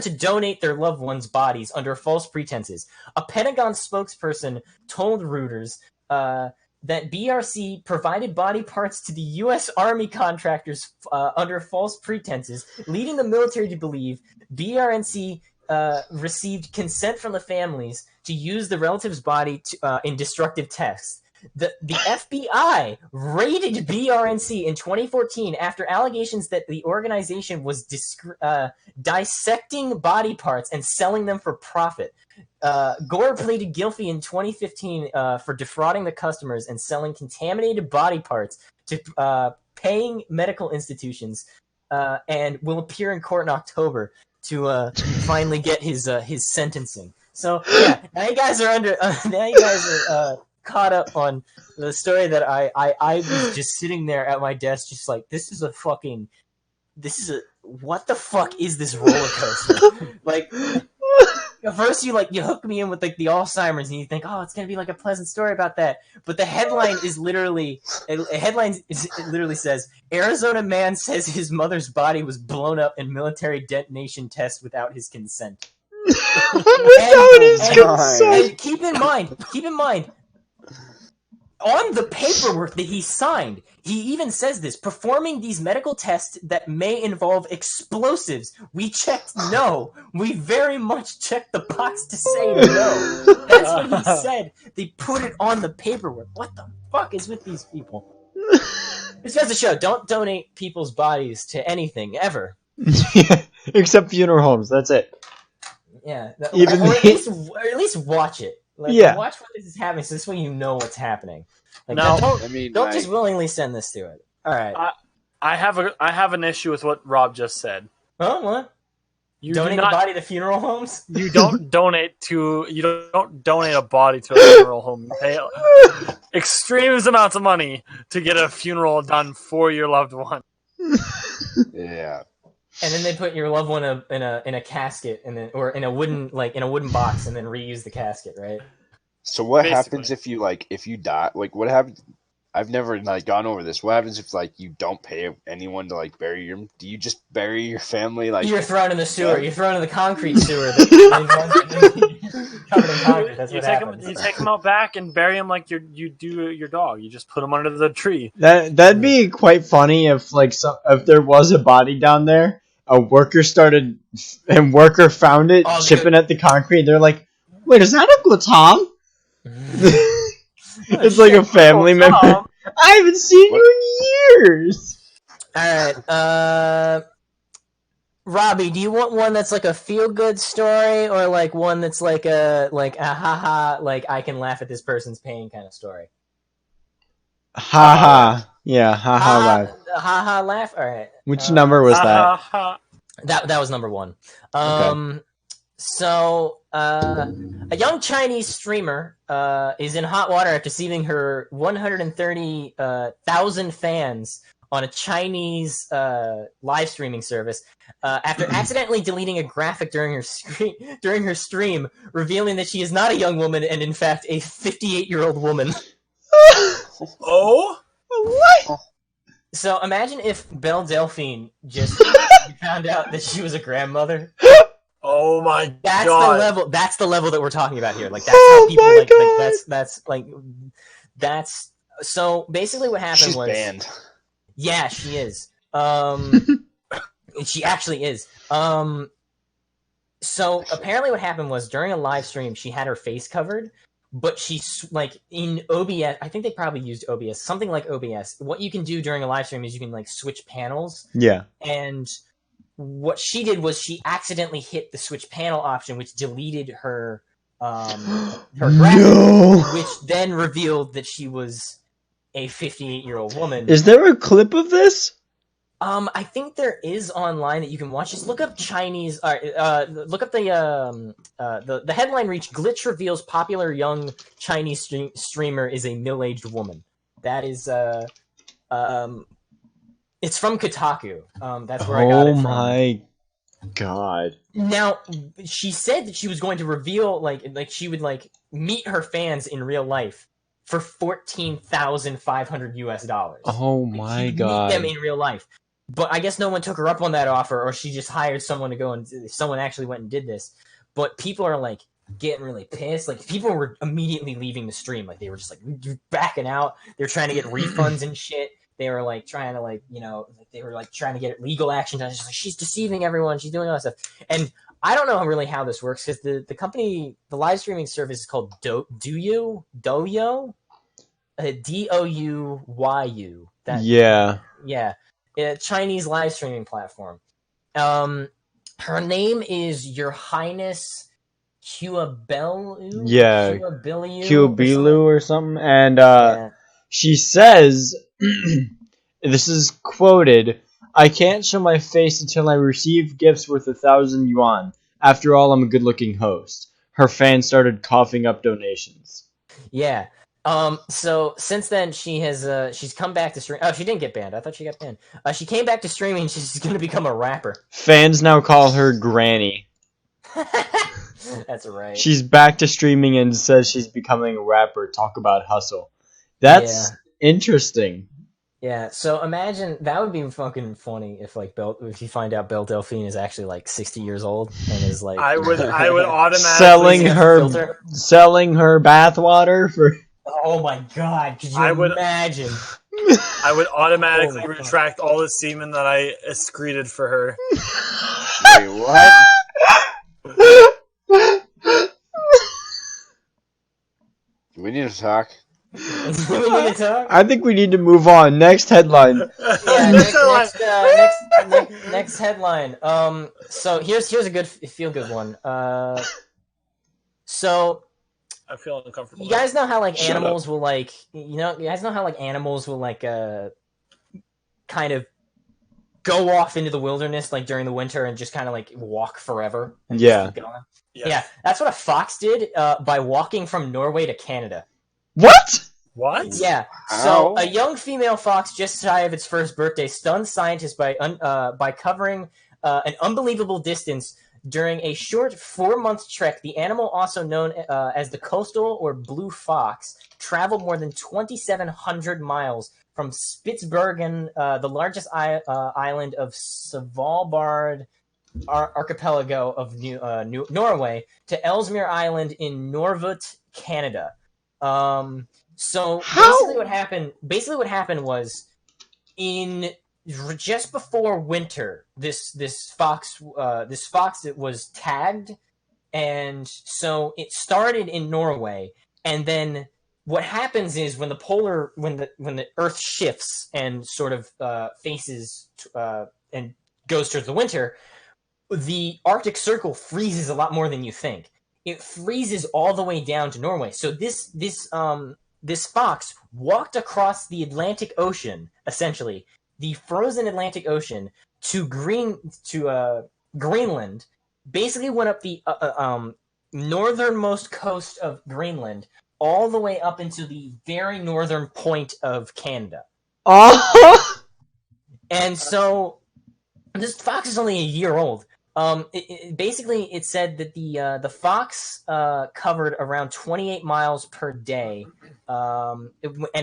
to donate their loved ones' bodies under false pretenses. A Pentagon spokesperson told Reuters that BRC provided body parts to the U.S. Army contractors under false pretenses, leading the military to believe BRNC received consent from the families to use the relative's body in destructive tests. The FBI raided BRNC in 2014 after allegations that the organization was dissecting body parts and selling them for profit. Gore pleaded guilty in 2015 for defrauding the customers and selling contaminated body parts to paying medical institutions, and will appear in court in October to finally get his sentencing. So yeah, now you guys are caught up on the story that I was just sitting there at my desk, just like, what the fuck is this roller coaster? Like, At first, you hook me in with like the Alzheimer's, and you think, oh, it's gonna be like a pleasant story about that. But the headline is literally it literally says Arizona man says his mother's body was blown up in military detonation test without his consent. Without his consent. And keep in mind, on the paperwork that he signed, he even says this: performing these medical tests that may involve explosives. We checked no. We very much checked the box to say no. That's what he said. They put it on the paperwork. What the fuck is with these people? This goes to show: don't donate people's bodies to anything ever. Except funeral homes. That's it. Yeah, Even or at least watch it. Like, Yeah. watch what this is happening, so this way you know what's happening. Like, Now- don't just willingly send this to it. All right. I have an issue with what Rob just said. Oh, what? You Donate do not, the body to funeral homes? You don't donate a body to a funeral home. You pay extreme amounts of money to get a funeral done for your loved one. Yeah. And then they put your loved one in a casket, and then or in a wooden box, and then reuse the casket, right? So what Basically. happens if you die? Like, what happens? I've never gone over this. What happens if you don't pay anyone to bury your? Do you just bury your family? You're thrown in the sewer. Yeah. You're thrown in the concrete sewer. Covered in concrete. That's You what take happens. you take them out back and bury them like you do your dog. You just put them under the tree. That'd be quite funny if if there was a body down there, a worker found it, chipping at the concrete. They're like, "Wait, is that Uncle Tom?" It's like a family Uncle member. Tom. I haven't seen you in years. All right, Robbie, do you want one that's like a feel-good story, or one that's like a haha, I can laugh at this person's pain kind of story? Haha. Yeah, haha laugh. Haha laugh. All right. Which number was that? That was number one. Okay. So a young Chinese streamer is in hot water after seeing her 130,000 fans on a Chinese live streaming service after accidentally deleting a graphic during her stream, revealing that she is not a young woman and in fact a 58-year-old woman. Oh, What? So imagine if Belle Delphine just found out that she was a grandmother. oh my That's god! the level. That's the level that we're talking about here. That's Oh how people my God. that's. So basically, what happened She's was, banned. yeah, she is. She actually is. So apparently, what happened was during a live stream, she had her face covered, but she's in OBS. I think they probably used OBS, something like OBS. What you can do during a live stream is you can switch panels. Yeah. And what she did was she accidentally hit the switch panel option, which deleted her graphic, No. which then revealed that she was a 58-year-old woman. Is there a clip of this? I think there is online that you can watch. Just look up Chinese. Look up the headline reached: Glitch reveals popular young Chinese streamer is a middle-aged woman. That is it's from Kotaku. That's where I got it Oh from. my God. Now, she said that she was going to reveal, she would meet her fans in real life for $14,500 US. Oh She my would God. meet them in real life. But I guess no one took her up on that offer, or she just hired someone to go and someone actually went and did this. But people are getting really pissed. People were immediately leaving the stream. They were just backing out. They're trying to get refunds and shit. They were trying to they were trying to get legal action done. Just she's deceiving everyone. She's doing all that stuff. And I don't know really how this works because the company, the live streaming service is called Douyu, DOUYU. Yeah. Yeah, a Chinese live streaming platform. Her name is Your Highness Huabelu. Yeah. Huabilu. Kyubilu or something. And Yeah. she says, this is quoted, "I can't show my face until I receive gifts worth 1,000 yuan. After all, I'm a good-looking host." Her fans started coughing up donations. Yeah. So since then, she's come back to stream. Oh, she didn't get banned. I thought she got banned. She came back to streaming. She's going to become a rapper. Fans now call her Granny. That's right. She's back to streaming and says she's becoming a rapper. Talk about hustle. That's interesting. Yeah, so imagine that would be fucking funny if if you find out Belle Delphine is actually like 60 years old and is like I would automatically selling her bathwater for. Oh my god, could you imagine? I would automatically retract all the semen that I excreted for her. Wait, what? We need to talk. I think we need to move on. Next headline. Next headline. So here's a good feel good one. So I feel uncomfortable. You guys know how like animals will like animals will like kind of go off into the wilderness like during the winter and just kind of like walk forever. And yeah. Just keep going? Yeah, that's what a fox did by walking from Norway to Canada. What? Yeah. So a young female fox just shy of its first birthday stunned scientists by covering an unbelievable distance during a short 4-month trek. The animal, also known as the coastal or blue fox, traveled more than 2,700 miles from Spitsbergen, the largest island of Svalbard archipelago of Norway, to Ellesmere Island in Nordvut, Canada. So basically what happened was in just before winter, this fox was tagged, and so it started in Norway, and then what happens is when the Earth shifts and sort of faces and goes towards the winter, the Arctic Circle freezes a lot more than you think. It freezes all the way down to Norway. So this fox walked across the Atlantic Ocean, essentially the frozen Atlantic Ocean, to Greenland. Basically, went up the northernmost coast of Greenland, all the way up into the very northern point of Canada. Oh! And so this fox is only a year old. Basically, it said that the fox covered around 28 miles per day, and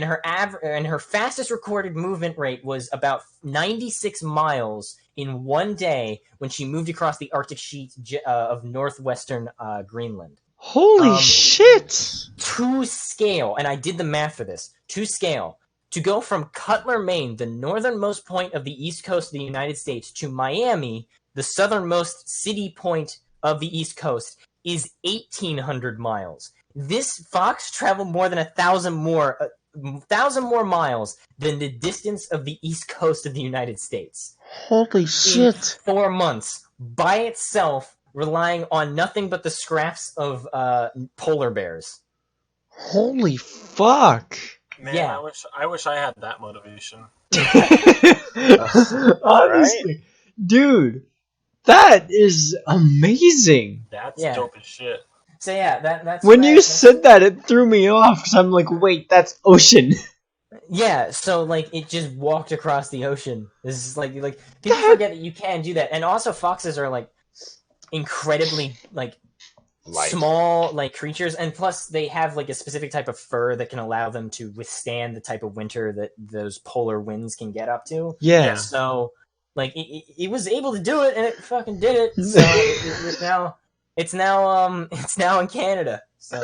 her fastest recorded movement rate was about 96 miles in one day when she moved across the Arctic sheet of northwestern Greenland. Holy shit! To scale, and I did the math for this. To scale, to go from Cutler, Maine, the northernmost point of the east coast of the United States, to Miami, the southernmost city point of the East Coast, is 1,800 miles. This fox traveled more than 1,000 more miles than the distance of the East Coast of the United States. Holy shit! In 4 months, by itself, relying on nothing but the scraps of polar bears. Holy fuck! Man, yeah. I wish I had that motivation. Honestly, right? Dude. That is amazing. That's dope as shit. So yeah, that's when you said that, it threw me off because I'm like, wait, that's ocean. Yeah, so like it just walked across the ocean. This is like people forget that you can do that, and also foxes are like incredibly like small like creatures, and plus they have like a specific type of fur that can allow them to withstand the type of winter that those polar winds can get up to. Yeah. So. Like it was able to do it, and it fucking did it. So it's now in Canada. So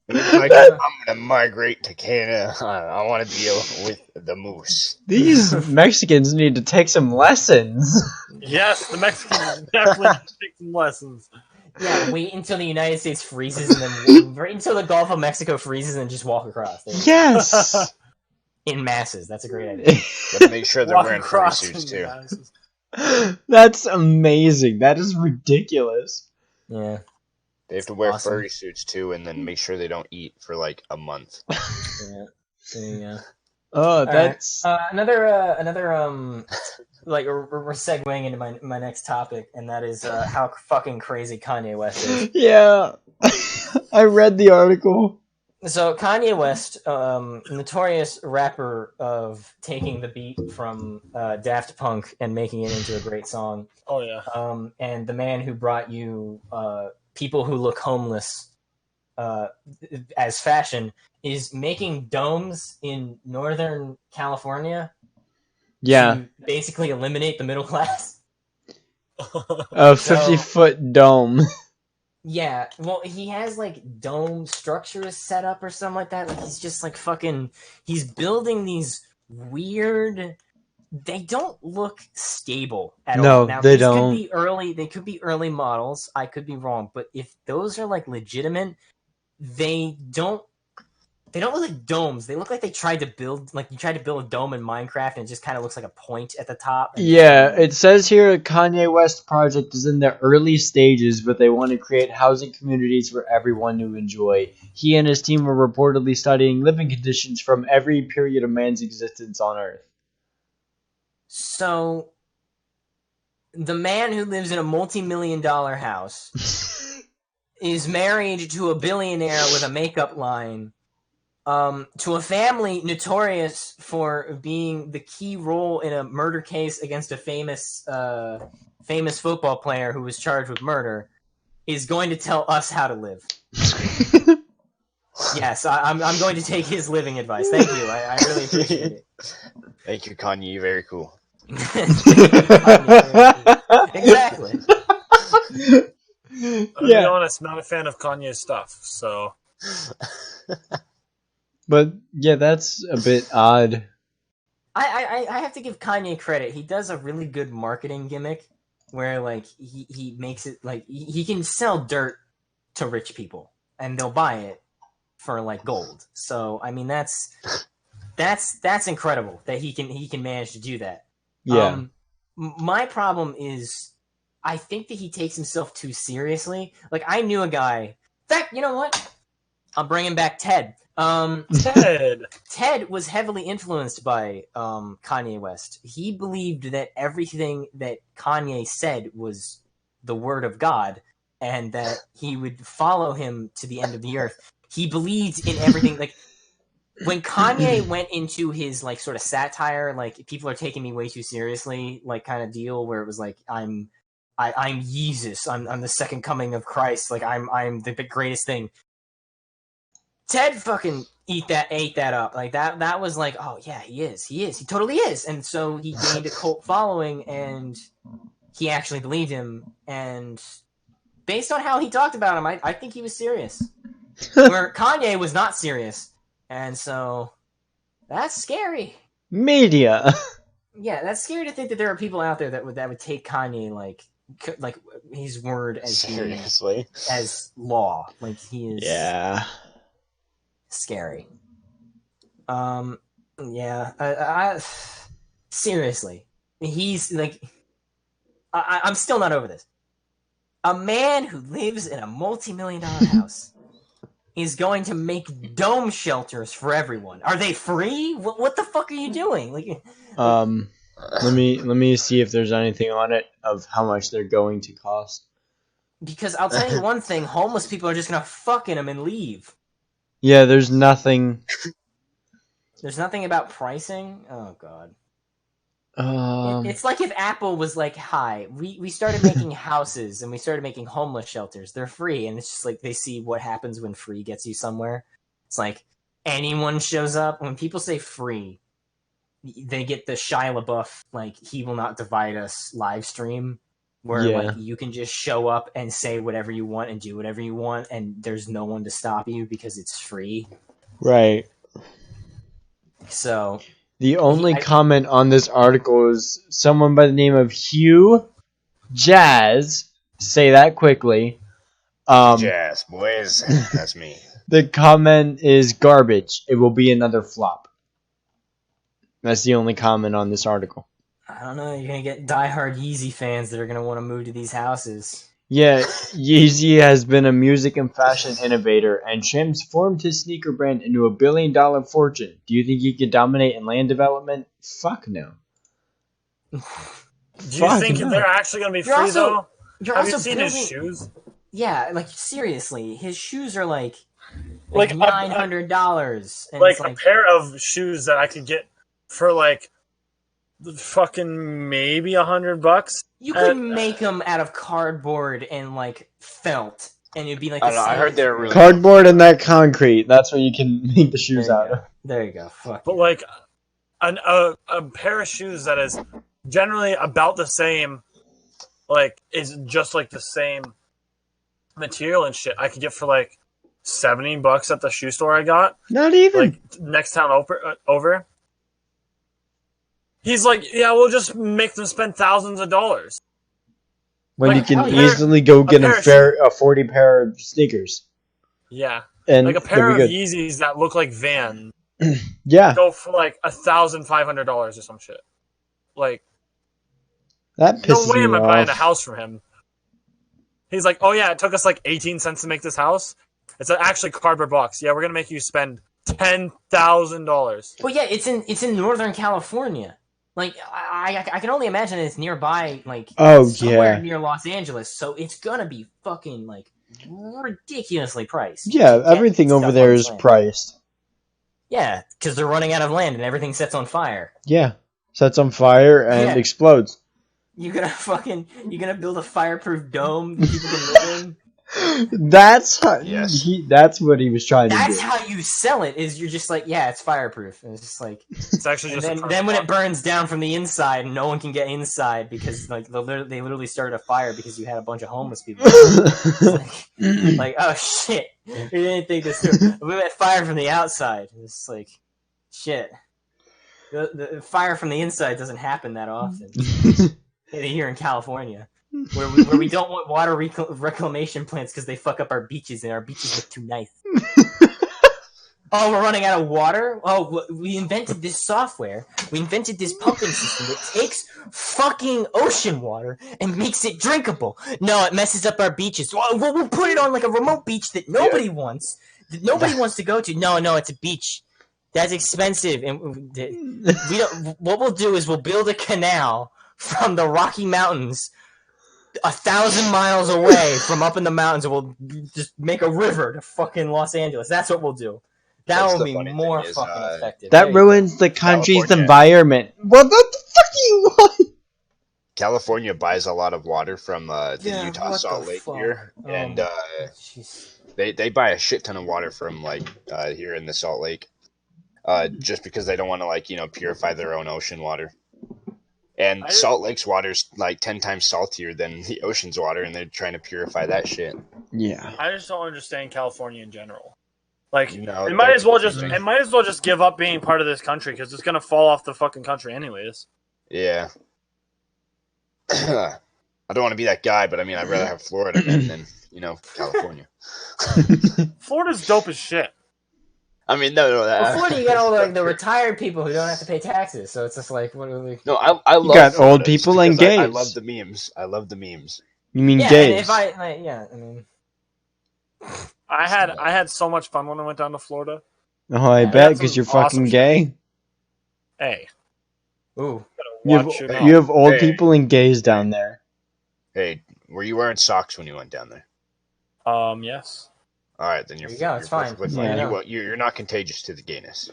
I'm gonna migrate to Canada. I want to deal with the moose. These Mexicans need to take some lessons. Yes, the Mexicans definitely need to take some lessons. Yeah, wait until the United States freezes, and then wait until the Gulf of Mexico freezes, and just walk across. Yes. In masses. That's a great idea. But make sure they're wearing furry suits too. That's amazing. That is ridiculous. Yeah. They have to wear furry suits too, and then make sure they don't eat for like a month. Yeah. Oh, that's another like we're segueing into my next topic, and that is how fucking crazy Kanye West is. Yeah. I read the article. So Kanye West, notorious rapper of taking the beat from Daft Punk and making it into a great song. Oh yeah. And the man who brought you people who look homeless as fashion is making domes in Northern California Yeah, to basically eliminate the middle class. a 50-foot dome. Yeah, well, he has like dome structures set up or something like that. Like he's just like fucking. He's building these weird. They don't look stable at all. No, Now they these could don't. be early. They could be early models. I could be wrong, but if those are like legitimate, they don't. They don't look like domes. They look like they tried to build like you tried to build a dome in Minecraft, and it just kind of looks like a point at the top. And Yeah, it says here a Kanye West project is in the early stages, but they want to create housing communities for everyone to enjoy. He and his team are reportedly studying living conditions from every period of man's existence on Earth. So, the man who lives in a multi-million-dollar house is married to a billionaire with a makeup line, to a family notorious for being the key role in a murder case against a famous football player who was charged with murder, is going to tell us how to live. Yes, I'm going to take his living advice. Thank you. I really appreciate it. Thank you, Kanye. Very cool. Exactly. I'll be Yeah, honest, not a fan of Kanye's stuff, so but yeah, that's a bit odd. I have to give Kanye credit. He does a really good marketing gimmick where like he makes it like he can sell dirt to rich people and they'll buy it for like gold. So I mean that's incredible that he can manage to do that. Yeah. My problem is I think that he takes himself too seriously. Like I knew a guy. In fact, you know what? I'm bringing back Ted. Ted was heavily influenced by Kanye West. He believed that everything that Kanye said was the word of God and that he would follow him to the end of the earth. He believed in everything. Like when Kanye went into his like sort of satire, like people are taking me way too seriously, like kind of deal where it was like I'm Jesus. I'm the second coming of Christ. Like I'm the greatest thing. Ted fucking ate that up. Like that was like, oh yeah, he totally is. And so he gained a cult following and he actually believed him. And based on how he talked about him, I think he was serious. Where Kanye was not serious. And so that's scary. Media. Yeah, that's scary to think that there are people out there that would take Kanye like his word as Seriously? as law. Like he is scary. Yeah. I seriously, he's like, I'm still not over this. A man who lives in a multi-million-dollar house is going to make dome shelters for everyone. Are they free? What the fuck are you doing? Like, let me see if there's anything on it of how much they're going to cost. Because I'll tell you one thing: homeless people are just gonna fuck in them and leave. Yeah, there's nothing. There's nothing about pricing. Oh god. It's like if Apple was like, hi, we started making houses and we started making homeless shelters. They're free. And it's just like they see what happens when free gets you somewhere. It's like anyone shows up. When people say free, they get the Shia LaBeouf, like, he will not divide us live stream. Where like you can just show up and say whatever you want and do whatever you want and there's no one to stop you because it's free. Right. So the only comment on this article is someone by the name of Hugh Jazz. Say that quickly. Jazz, boys. That's me. The comment is garbage. It will be another flop. That's the only comment on this article. I don't know. You're going to get diehard Yeezy fans that are going to want to move to these houses. Yeah, Yeezy has been a music and fashion innovator and transformed his sneaker brand into $1 billion fortune. Do you think he could dominate in land development? Fuck no. Do you think they're actually going to be free, though? Have you seen his shoes? Yeah, like, seriously. His shoes are, like $900. And like a pair of shoes that I could get for, like, fucking maybe $100. You could make them out of cardboard and like felt and it'd be like I the don't know. I same heard they're really Cardboard and that concrete. That's what you can make the shoes There you out go. of. There you go. Fuck. But yeah. like a pair of shoes that is generally about the same, like is just like the same material and shit, I could get for like $70 at the shoe store I got, Not even. like next town over. He's like, yeah, we'll just make them spend thousands of dollars. when you like, can oh, yeah. easily go get pair a 40 pair of sneakers. Yeah, And like a they'll pair be of good. Yeezys that look like Vans Yeah, go for like $1,500 or some shit. Like, that no pisses way me am I off. buying a house from him. He's like, oh yeah, it took us like 18 cents to make this house. It's actually cardboard box. Yeah, we're gonna make you spend $10,000. But yeah, it's in Northern California. Like I can only imagine it's nearby, like somewhere yeah. near Los Angeles. So it's gonna be fucking like ridiculously priced. Yeah, to get everything stuff over on there this is land. priced. Yeah, because they're running out of land and everything sets on fire. Yeah, sets on fire and Yeah. explodes. You gonna build a fireproof dome that people can live in? That's how, Yes. that's what he was trying to That's do. how you sell it. Is you're just like, yeah, it's fireproof, and it's just like, It's actually and just then when it burns down from the inside, no one can get inside because like they literally started a fire because you had a bunch of homeless people. Like, oh shit, we didn't think this through. We met fire from the outside. It's like, shit. The fire from the inside doesn't happen that often here in California, where we don't want water reclamation plants because they fuck up our beaches and our beaches look too nice. Oh, we're running out of water? Oh, we invented this software. We invented this pumping system that takes fucking ocean water and makes it drinkable. No, it messes up our beaches. Well, we'll put it on like a remote beach that nobody wants, that nobody wants to go to. No, it's a beach. That's expensive, and we don't. What we'll do is we'll build a canal from the Rocky Mountains 1,000 miles away from up in the mountains, and we'll just make a river to fucking Los Angeles. That's what we'll do. That That's will the be funny more thing is, fucking effective. That There you go. ruins the country's California. environment. What the fuck do you want? California buys a lot of water from the Yeah, Utah what Salt the Lake fuck? here, and Jeez. they buy a shit ton of water from like here in the Salt Lake, just because they don't want to purify their own ocean water. And Salt Lake's water's like 10 times saltier than the ocean's water, and they're trying to purify that shit. Yeah. I just don't understand California in general. Like, No, it might as well they're- just give up being part of this country because it's gonna fall off the fucking country anyways. Yeah. I don't want to be that guy, but I mean, I'd rather have Florida than California. Florida's dope as shit. I mean, no. Well, Florida, you got all the retired people who don't have to pay taxes, so it's just like, what are we? No, I love got Florida old just people and because I gays. love the memes. I love the memes. You mean Yeah, gays? and I mean, I had so much fun when I went down to Florida. Oh, I Yeah, bet that's because some you're awesome fucking shit. gay. Hey, ooh, You watch your have, you have old Hey. people and gays down there. Hey, were you wearing socks when you went down there? Yes. All right, then you're, There you go, it's fine. perfectly Yeah. fine. You're not contagious to the gayness.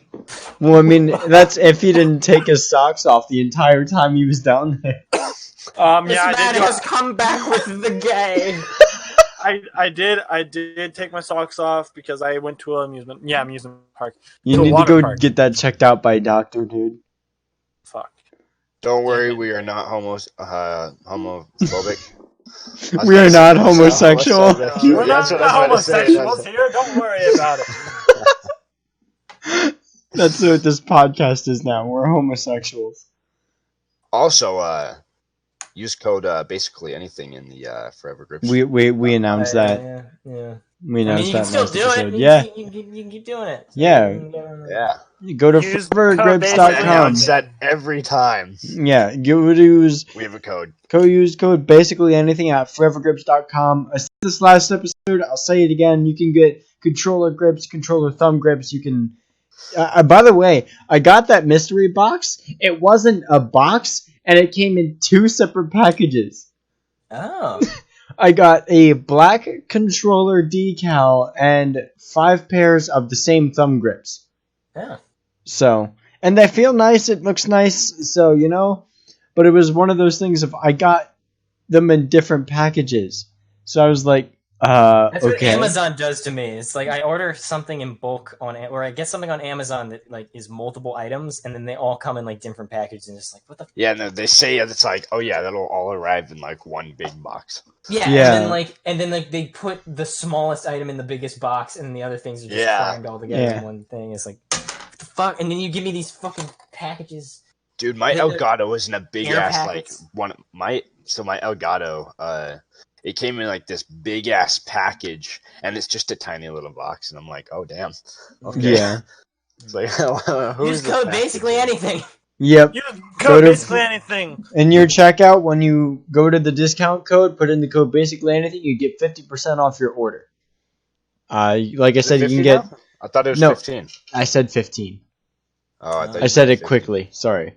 Well, I mean, that's if he didn't take his socks off the entire time he was down there. this Yeah, man has come back with the gay. I did take my socks off because I went to an amusement park. You To a need to water go park. get that checked out by a doctor, dude. Fuck. Don't worry, we are not homophobic. I was We gonna are say not myself. homosexual. We're That's not what I was about to say. homosexuals here. Don't worry about it. That's what this podcast is now. We're homosexuals. Also, use code basically anything in the Forever Grips. We announced that. Yeah. We I mean, announced you that can still last do episode. it. Yeah. You can keep doing it. Yeah. Yeah, Go to Use the code basically announce forevergrips.com. that every time. Yeah, go to use We have a code. use code basically anything at forevergrips.com. I said this last episode, I'll say it again. You can get controller grips, controller thumb grips. You can. By the way, I got that mystery box. It wasn't a box, and it came in 2 separate packages. Oh. I got a black controller decal and 5 pairs of the same thumb grips. Yeah. So, and they feel nice. It looks nice. So, but it was one of those things of I got them in different packages. So I was like, That's what Okay. Amazon does to me. It's like I order something in bulk or I get something on Amazon that like is multiple items, and then they all come in like different packages, and it's like, what the? Yeah, no, they say it's like, oh yeah, that'll all arrive in like one big box. Yeah, Yeah. and then they put the smallest item in the biggest box, and the other things are just Yeah. crammed all together Yeah. in one thing. It's like, what the fuck? And then you give me these fucking packages. Dude, my The- Elgato was in a big air ass packets. my Elgato, it came in like this big ass package, and it's just a tiny little box, and I'm like, oh damn, okay. Yeah. It's like, You who's just code basically anything. Yep. You Go code to- basically anything. In your checkout, when you go to the discount code, put in the code basically anything, you get 50% off your order. Like I said, you can get. I thought it was No. 15. I said 15. Oh, I thought I you said it 15. quickly. Sorry,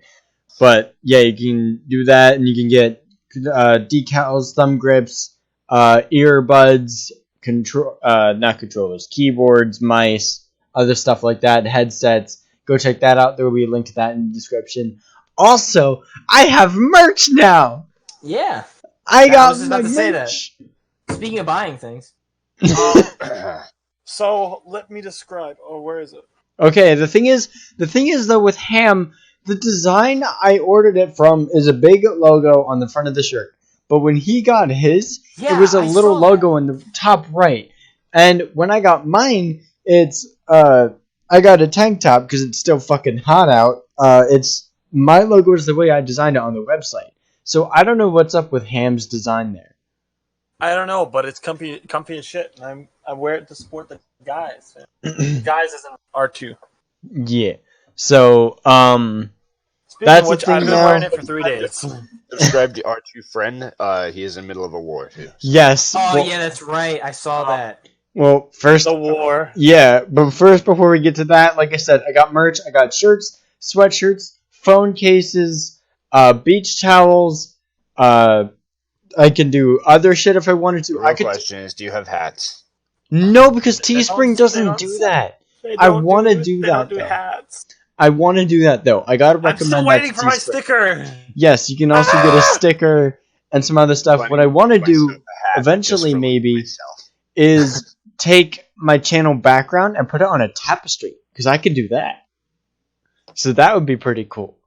but yeah, you can do that, and you can get decals, thumb grips, earbuds, not controllers, keyboards, mice, other stuff like that, headsets. Go check that out. There will be a link to that in the description. Also, I have merch now. Yeah. I I got was just my about to say that. merch. Speaking of buying things, So let me describe. Oh, where is it? Okay, the thing is though with Ham, the design I ordered it from is a big logo on the front of the shirt. But when he got his, yeah, it was a I little saw logo in the top right. And when I got mine, it's I got a tank top because it's still fucking hot out. It's my logo is the way I designed it on the website. So I don't know what's up with Ham's design there. I don't know, but it's comfy as shit, and I wear it to support the guys. Guys isn't R2. Yeah. So Speaking That's of which, the thing I've been now. wearing it for 3 days. Subscribe to R2 friend. He is in the middle of a war too. yes. Oh well, yeah, that's right. I saw that. Well, first The war. yeah, but first, before we get to that, like I said, I got merch. I got shirts, sweatshirts, phone cases, beach towels. I can do other shit if I wanted The to. real I could question is, do you have hats? no, because They don't- Teespring they doesn't don't do say- that. They I don't wanna do do they that, don't do though. hats. I want to do that though. I gotta I'm recommend still that waiting to for my Teespring. sticker. Yes, you can also get a sticker and some other stuff. What I want to do eventually, maybe, is take my channel background and put it on a tapestry because I could do that. So that would be pretty cool.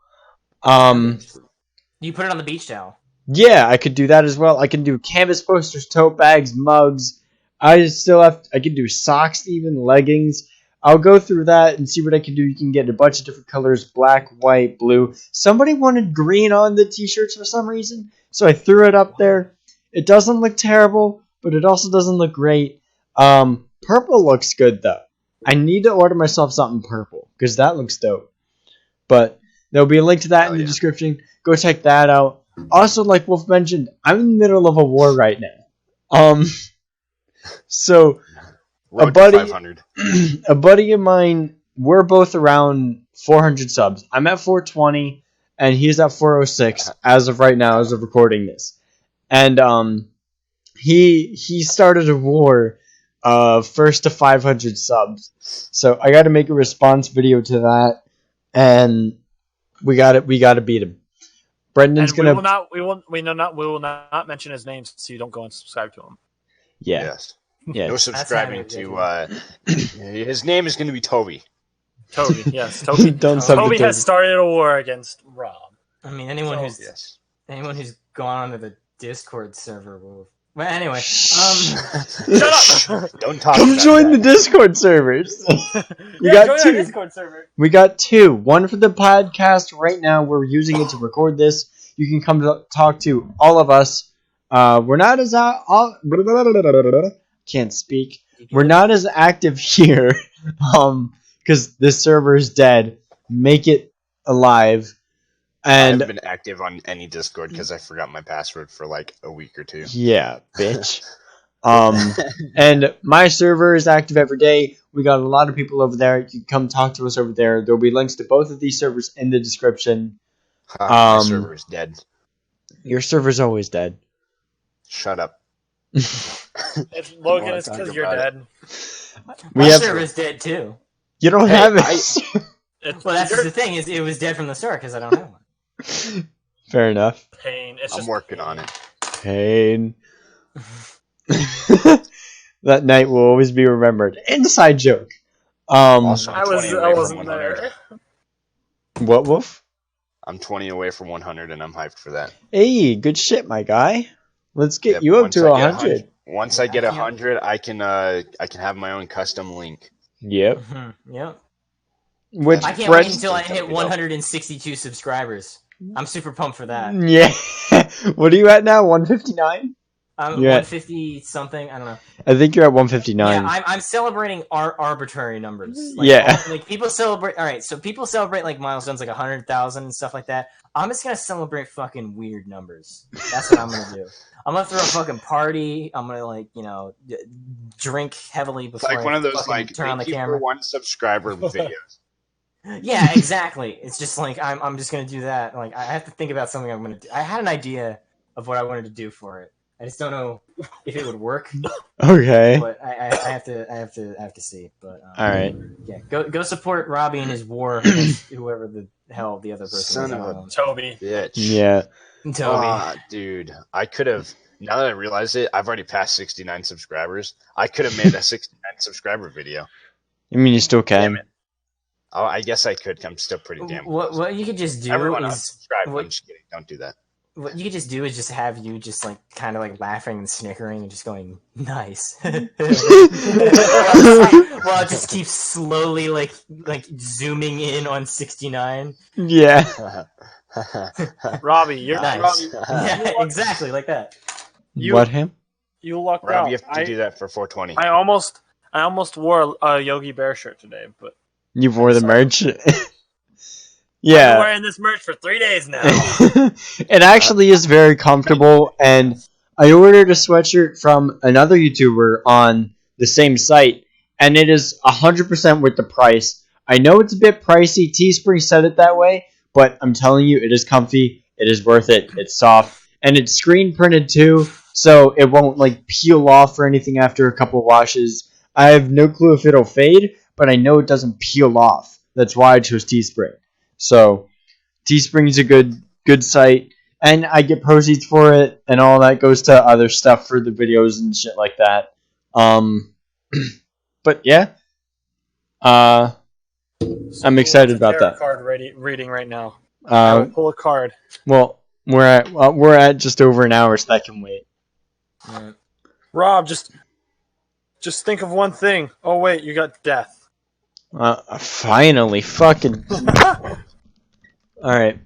You put it on the beach towel. Yeah, I could do that as well. I can do canvas posters, tote bags, mugs. I can do socks, even leggings. I'll go through that and see what I can do. You can get a bunch of different colors: black, white, blue. Somebody wanted green on the t-shirts for some reason, so I threw it up there. It doesn't look terrible, but it also doesn't look great. Purple looks good though. I need to order myself something purple because that looks dope. But there'll be a link to that in the description. Go check that out. Also, like Wolf mentioned, I'm in the middle of a war right now. So Road a buddy, to 500. a buddy of mine, we're both around 400 subs. I'm at 420, and he's at 406 as of right now, as of recording this. And he started a war, first to 500 subs. So I got to make a response video to that, and we got to beat him. Brendan's And gonna. we will not mention his name, so you don't go and subscribe to him. Yeah. Yes. Yeah. No subscribing to. His name is going to be Toby. Toby, yes, Toby. Don't sub to Toby has Toby. started a war against Rob. I mean, anyone who's Yes. gone onto the Discord server will. Well, anyway, Shut up! Don't talk. Come about join the that. Discord servers. We Yeah, got join our two. Discord server. We got two. One for the podcast right now. We're using it to record this. You can come to talk to all of us. We're not as can't speak. We're not as active here, because this server is dead. Make it alive. I And haven't been active on any Discord because I forgot my password for like a week or two. yeah, bitch. And my server is active every day. We got a lot of people over there. You can come talk to us over there. There'll be links to both of these servers in the description. My server is dead. Your server's always dead. Shut up. It's Logan. wanna It's talk because you're about dead. my We have. server's dead too. You don't Hey, have it. Well, that's your the thing is it was dead from the start because I don't have one. Fair enough. pain. It's I'm just working on it. Pain. That night will always be remembered. Inside joke. Also, I I'm 20 away from wasn't 100. there. What, Wolf? I'm 20 away from 100, and I'm hyped for that. Hey, good shit, my guy. Let's get Yep, you up once to I get 100. Once I get 100, I can have my own custom link. Yep. Yep. Which I can't Brent- wait until I hit 162 subscribers. I'm super pumped for that. Yeah. What are you at now? 159? I'm You're at- 150 something. I don't know. I think you're at 159. Yeah, I'm celebrating arbitrary numbers. Yeah. Like people celebrate. All right, so people celebrate like milestones, like 100,000 and stuff like that. I'm just gonna celebrate fucking weird numbers. That's what I'm gonna do. I'm gonna throw a fucking party. I'm gonna drink heavily It's before like one of those fucking turn on the thank you camera. for 1 subscriber videos. Yeah, exactly. It's just like I'm just gonna do that. Like I have to think about something I'm gonna do. I had an idea of what I wanted to do for it. I just don't know if it would work. Okay. But I have to see. But All right. yeah, go support Robbie in his war against whoever the hell the other person Son is. of a- I don't Toby. Bitch. Yeah. know. Toby. Ah, dude, I could have. Now that I realize it, I've already passed 69 subscribers. I could have made a 69 subscriber video. I mean, you still Damn can. it. Oh, I guess I could. I'm still pretty damn close. What you could just do Everyone is unsubscribe. what- I'm just kidding. Don't do that. what you could just do is just have you just like kind of like laughing and snickering and just going nice. Well, it just keeps slowly like zooming in on 69. Yeah. Robbie, you're Nice. Robbie, Yeah, exactly like that. You- What him? you lucked Rob, out. you have to do that for 420. I almost wore a Yogi Bear shirt today, but You wore the merch? I've been Yeah. wearing this merch for 3 days now. It actually is very comfortable, and I ordered a sweatshirt from another YouTuber on the same site, and it is 100% worth the price. I know it's a bit pricey. Teespring said it that way, but I'm telling you, it is comfy. It is worth it. It's soft, and it's screen printed too, so it won't like peel off or anything after a couple washes. I have no clue if it'll fade, but I know it doesn't peel off. That's why I chose Teespring. So Teespring's a good site, and I get proceeds for it, and all that goes to other stuff for the videos and shit like that. But yeah, I'm excited about that. Card reading right now. I will Uh, pull a card. well, we're at just over an hour, so that can wait. Rob, just think of one thing. Oh wait, you got death. Finally, fucking. All right,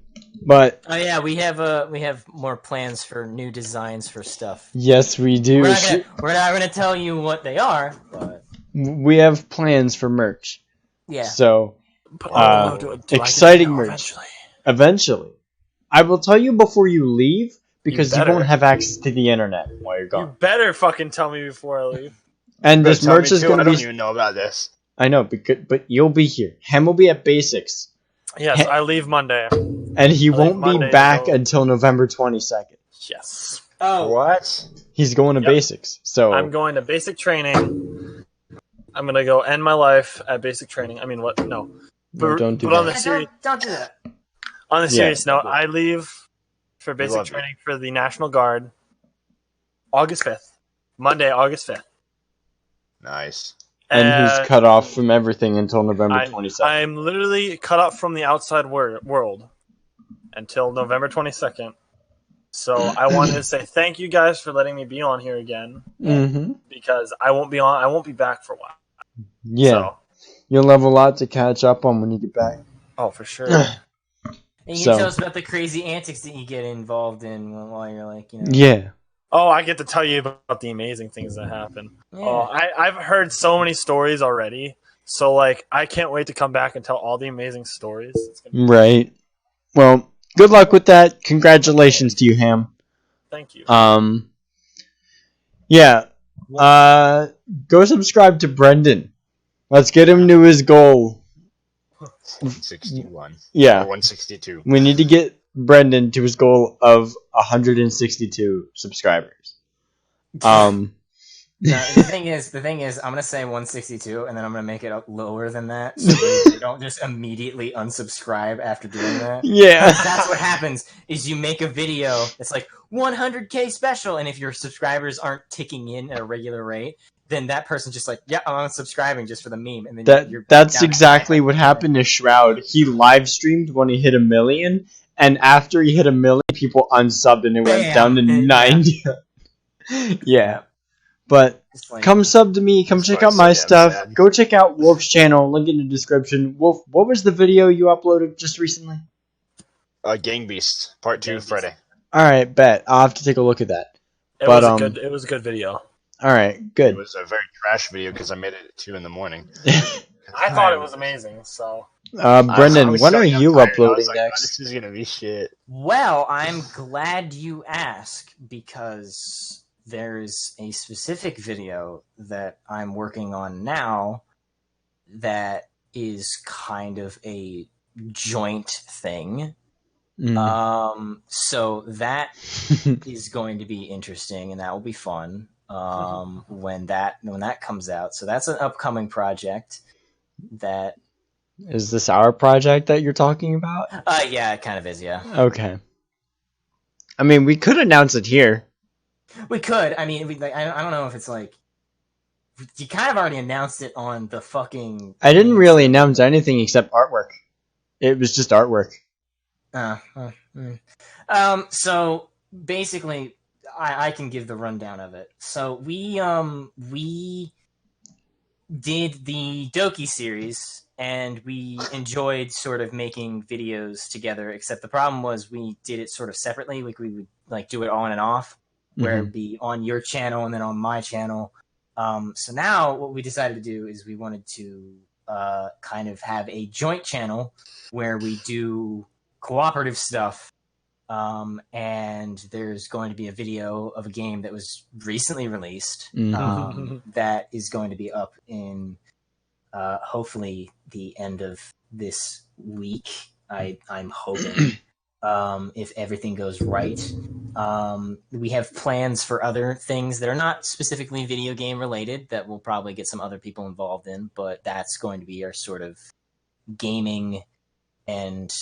but Oh yeah, we have more plans for new designs for stuff. yes, we do. We're not gonna tell you what they are, but We have plans for merch. yeah. So But, Oh, do I get exciting to know merch. Eventually, I will tell you before you leave because you better. won't have access to the internet while you're You gone. better fucking tell me before I leave. And this Tell me merch is too, going I to don't be. even know about this. I know, but you'll be here. Ham will be at Basics, Yes, I leave Monday. and he I think won't be Monday back to go. until November 22nd. Yes. Oh, What? He's going to Yep. Basics, so I'm going to basic training. I'm gonna go end my life at basic training. I mean, what? No. no, don't do but on that. the serious, don't do that. on the Yeah. serious note, I leave for basic love you. training for the National Guard August 5th. Monday, August 5th. Nice. And he's cut off from everything until November 22nd. I'm literally cut off from the outside world until November 22nd. So I wanted to say thank you guys for letting me be on here again Mm-hmm. because I won't be back for a while. Yeah, So, you'll have a lot to catch up on when you get back. oh, for sure. And you So- can tell us about the crazy antics that you get involved in while you're like, you know. Yeah. Oh, I get to tell you about the amazing things that happen. Yeah. Oh, I've heard so many stories already. So, like, I can't wait to come back and tell all the amazing stories. It's gonna be, Right. Well, good luck with that. Congratulations to you, Ham. thank you. Yeah. Go subscribe to Brendan. Let's get him to his goal. 61. Or Yeah. 162. We need to get Brendan to his goal of 162 subscribers. No, the thing is, I'm gonna say 162, and then I'm gonna make it lower than that, so they don't just immediately unsubscribe after doing that. Yeah. That's what happens. Is you make a video that's like 100K special, and if your subscribers aren't ticking in at a regular rate, then that person's just like, yeah, I'm unsubscribing just for the meme, and then That's down to exactly 500. what happened to Shroud. He live streamed when he hit 1 million, and after he hit 1 million, people unsubbed, and it went down to Bam! 90. Yeah. But Just like, come sub to me. Come That's check why out it's my so damn stuff. sad. Go check out Wolf's channel. Link in the description. Wolf, what was the video you uploaded just recently? Gang Beast Part 2 Gang Beast. Friday. All right, bet. I'll have to take a look at that. It But, was a good video. All right, It good. was a very trash video because I made it at 2 in the morning. I thought it was amazing. So Brendan, I was when so are damn you tired. I uploading was like, "Oh, next? this is gonna be shit." well, I'm glad you ask because there's a specific video that I'm working on now that is kind of a joint thing. So that is going to be interesting and that will be fun when that comes out. So that's an upcoming project that Is this our project that you're talking about? yeah, it kind of is, yeah. Okay. I mean, we could announce it here. We could. I mean, I don't know if it's like you kind of already announced it on the fucking. I didn't really announce anything except artwork. It was just artwork. So basically, I can give the rundown of it. So we did the Doki series, and we enjoyed sort of making videos together. Except the problem was we did it sort of separately. Like we would like do it on and off, where it'd be on your channel and then on my channel. So now what we decided to do is we wanted to kind of have a joint channel where we do cooperative stuff. And there's going to be a video of a game that was recently released that is going to be up in hopefully the end of this week. I'm hoping. If everything goes right. We have plans for other things that are not specifically video game related that we'll probably get some other people involved in, but that's going to be our sort of gaming and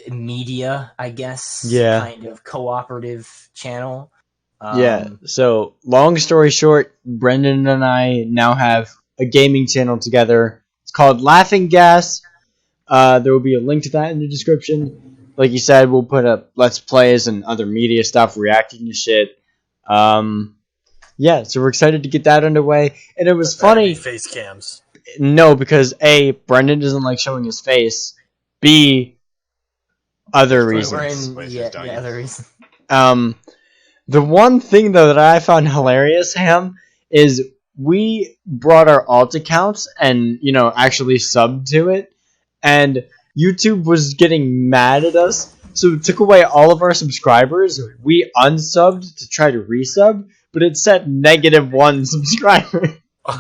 media, I guess, kind of cooperative channel. Yeah, so long story short, Brendan and I now have a gaming channel together. It's called Laughing Gas. There will be a link to that in the description. Like you said, we'll put up Let's Plays and other media stuff, reacting to shit. Yeah, so we're excited to get that underway. And it was funny. Face cams. No, because A, Brendan doesn't like showing his face. B, other reasons. Other reasons. The one thing, though, that I found hilarious, Ham, is we brought our alt accounts and, actually subbed to it. And YouTube was getting mad at us, so it took away all of our subscribers. We unsubbed to try to resub, but it said -1 subscriber.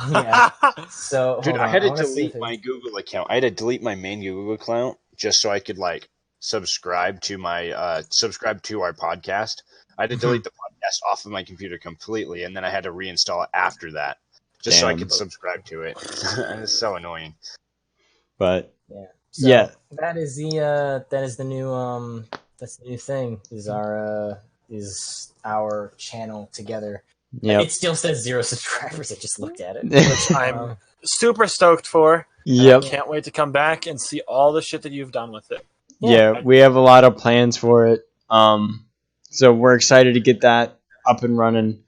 Yeah. So, Dude, I had to delete my Google account. I had to delete my main Google account just so I could subscribe to our podcast. I had to delete the podcast off of my computer completely, and then I had to reinstall it after that, just so I could subscribe to it. It's so annoying. But yeah. So yeah, that is the new thing. Is our channel together. Yep. It still says 0 subscribers. I just looked at it. Which I'm super stoked for. Yep. I can't wait to come back and see all the shit that you've done with it. Yeah, we have a lot of plans for it. So we're excited to get that up and running.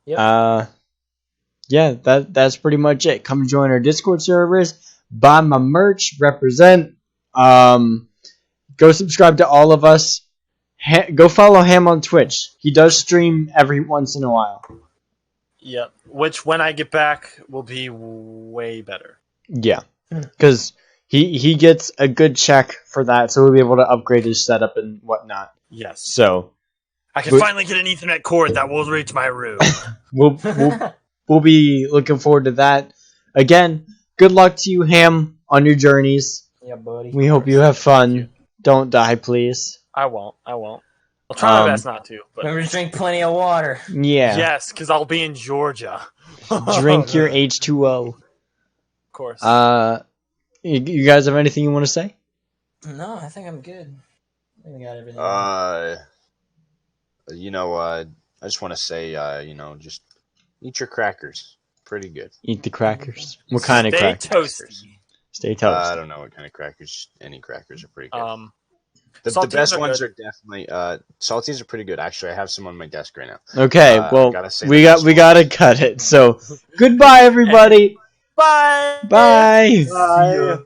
Yep. Yeah, that's pretty much it. Come join our Discord servers. Buy my merch. Represent. Go subscribe to all of us. Go follow Ham on Twitch. He does stream every once in a while. Yep. Which, when I get back, will be way better. Yeah, because he gets a good check for that, so we'll be able to upgrade his setup and whatnot. Yes. So I can finally get an Ethernet cord that will reach my room. we'll be looking forward to that. Again, good luck to you, Ham, on your journeys. Yeah, buddy. We hope you have fun. Don't die, please. I won't. I'll try my best not to. But Remember to drink plenty of water. Yeah. yes, because I'll be in Georgia. Drink your H2O. Of course. You guys have anything you want to say? No, I think I'm good. I think we got everything. I just want to say, just eat your crackers. Pretty good. Eat the crackers. What kind of Stay crackers? toasty. Stay toasty. I don't know what kind of crackers. Any crackers are pretty good. The Saltines best are ones good. are definitely salties are pretty good. Actually, I have some on my desk right now. Okay, well, gotta say we the best gotta cut it. So, goodbye, everybody. Bye. Bye. See ya.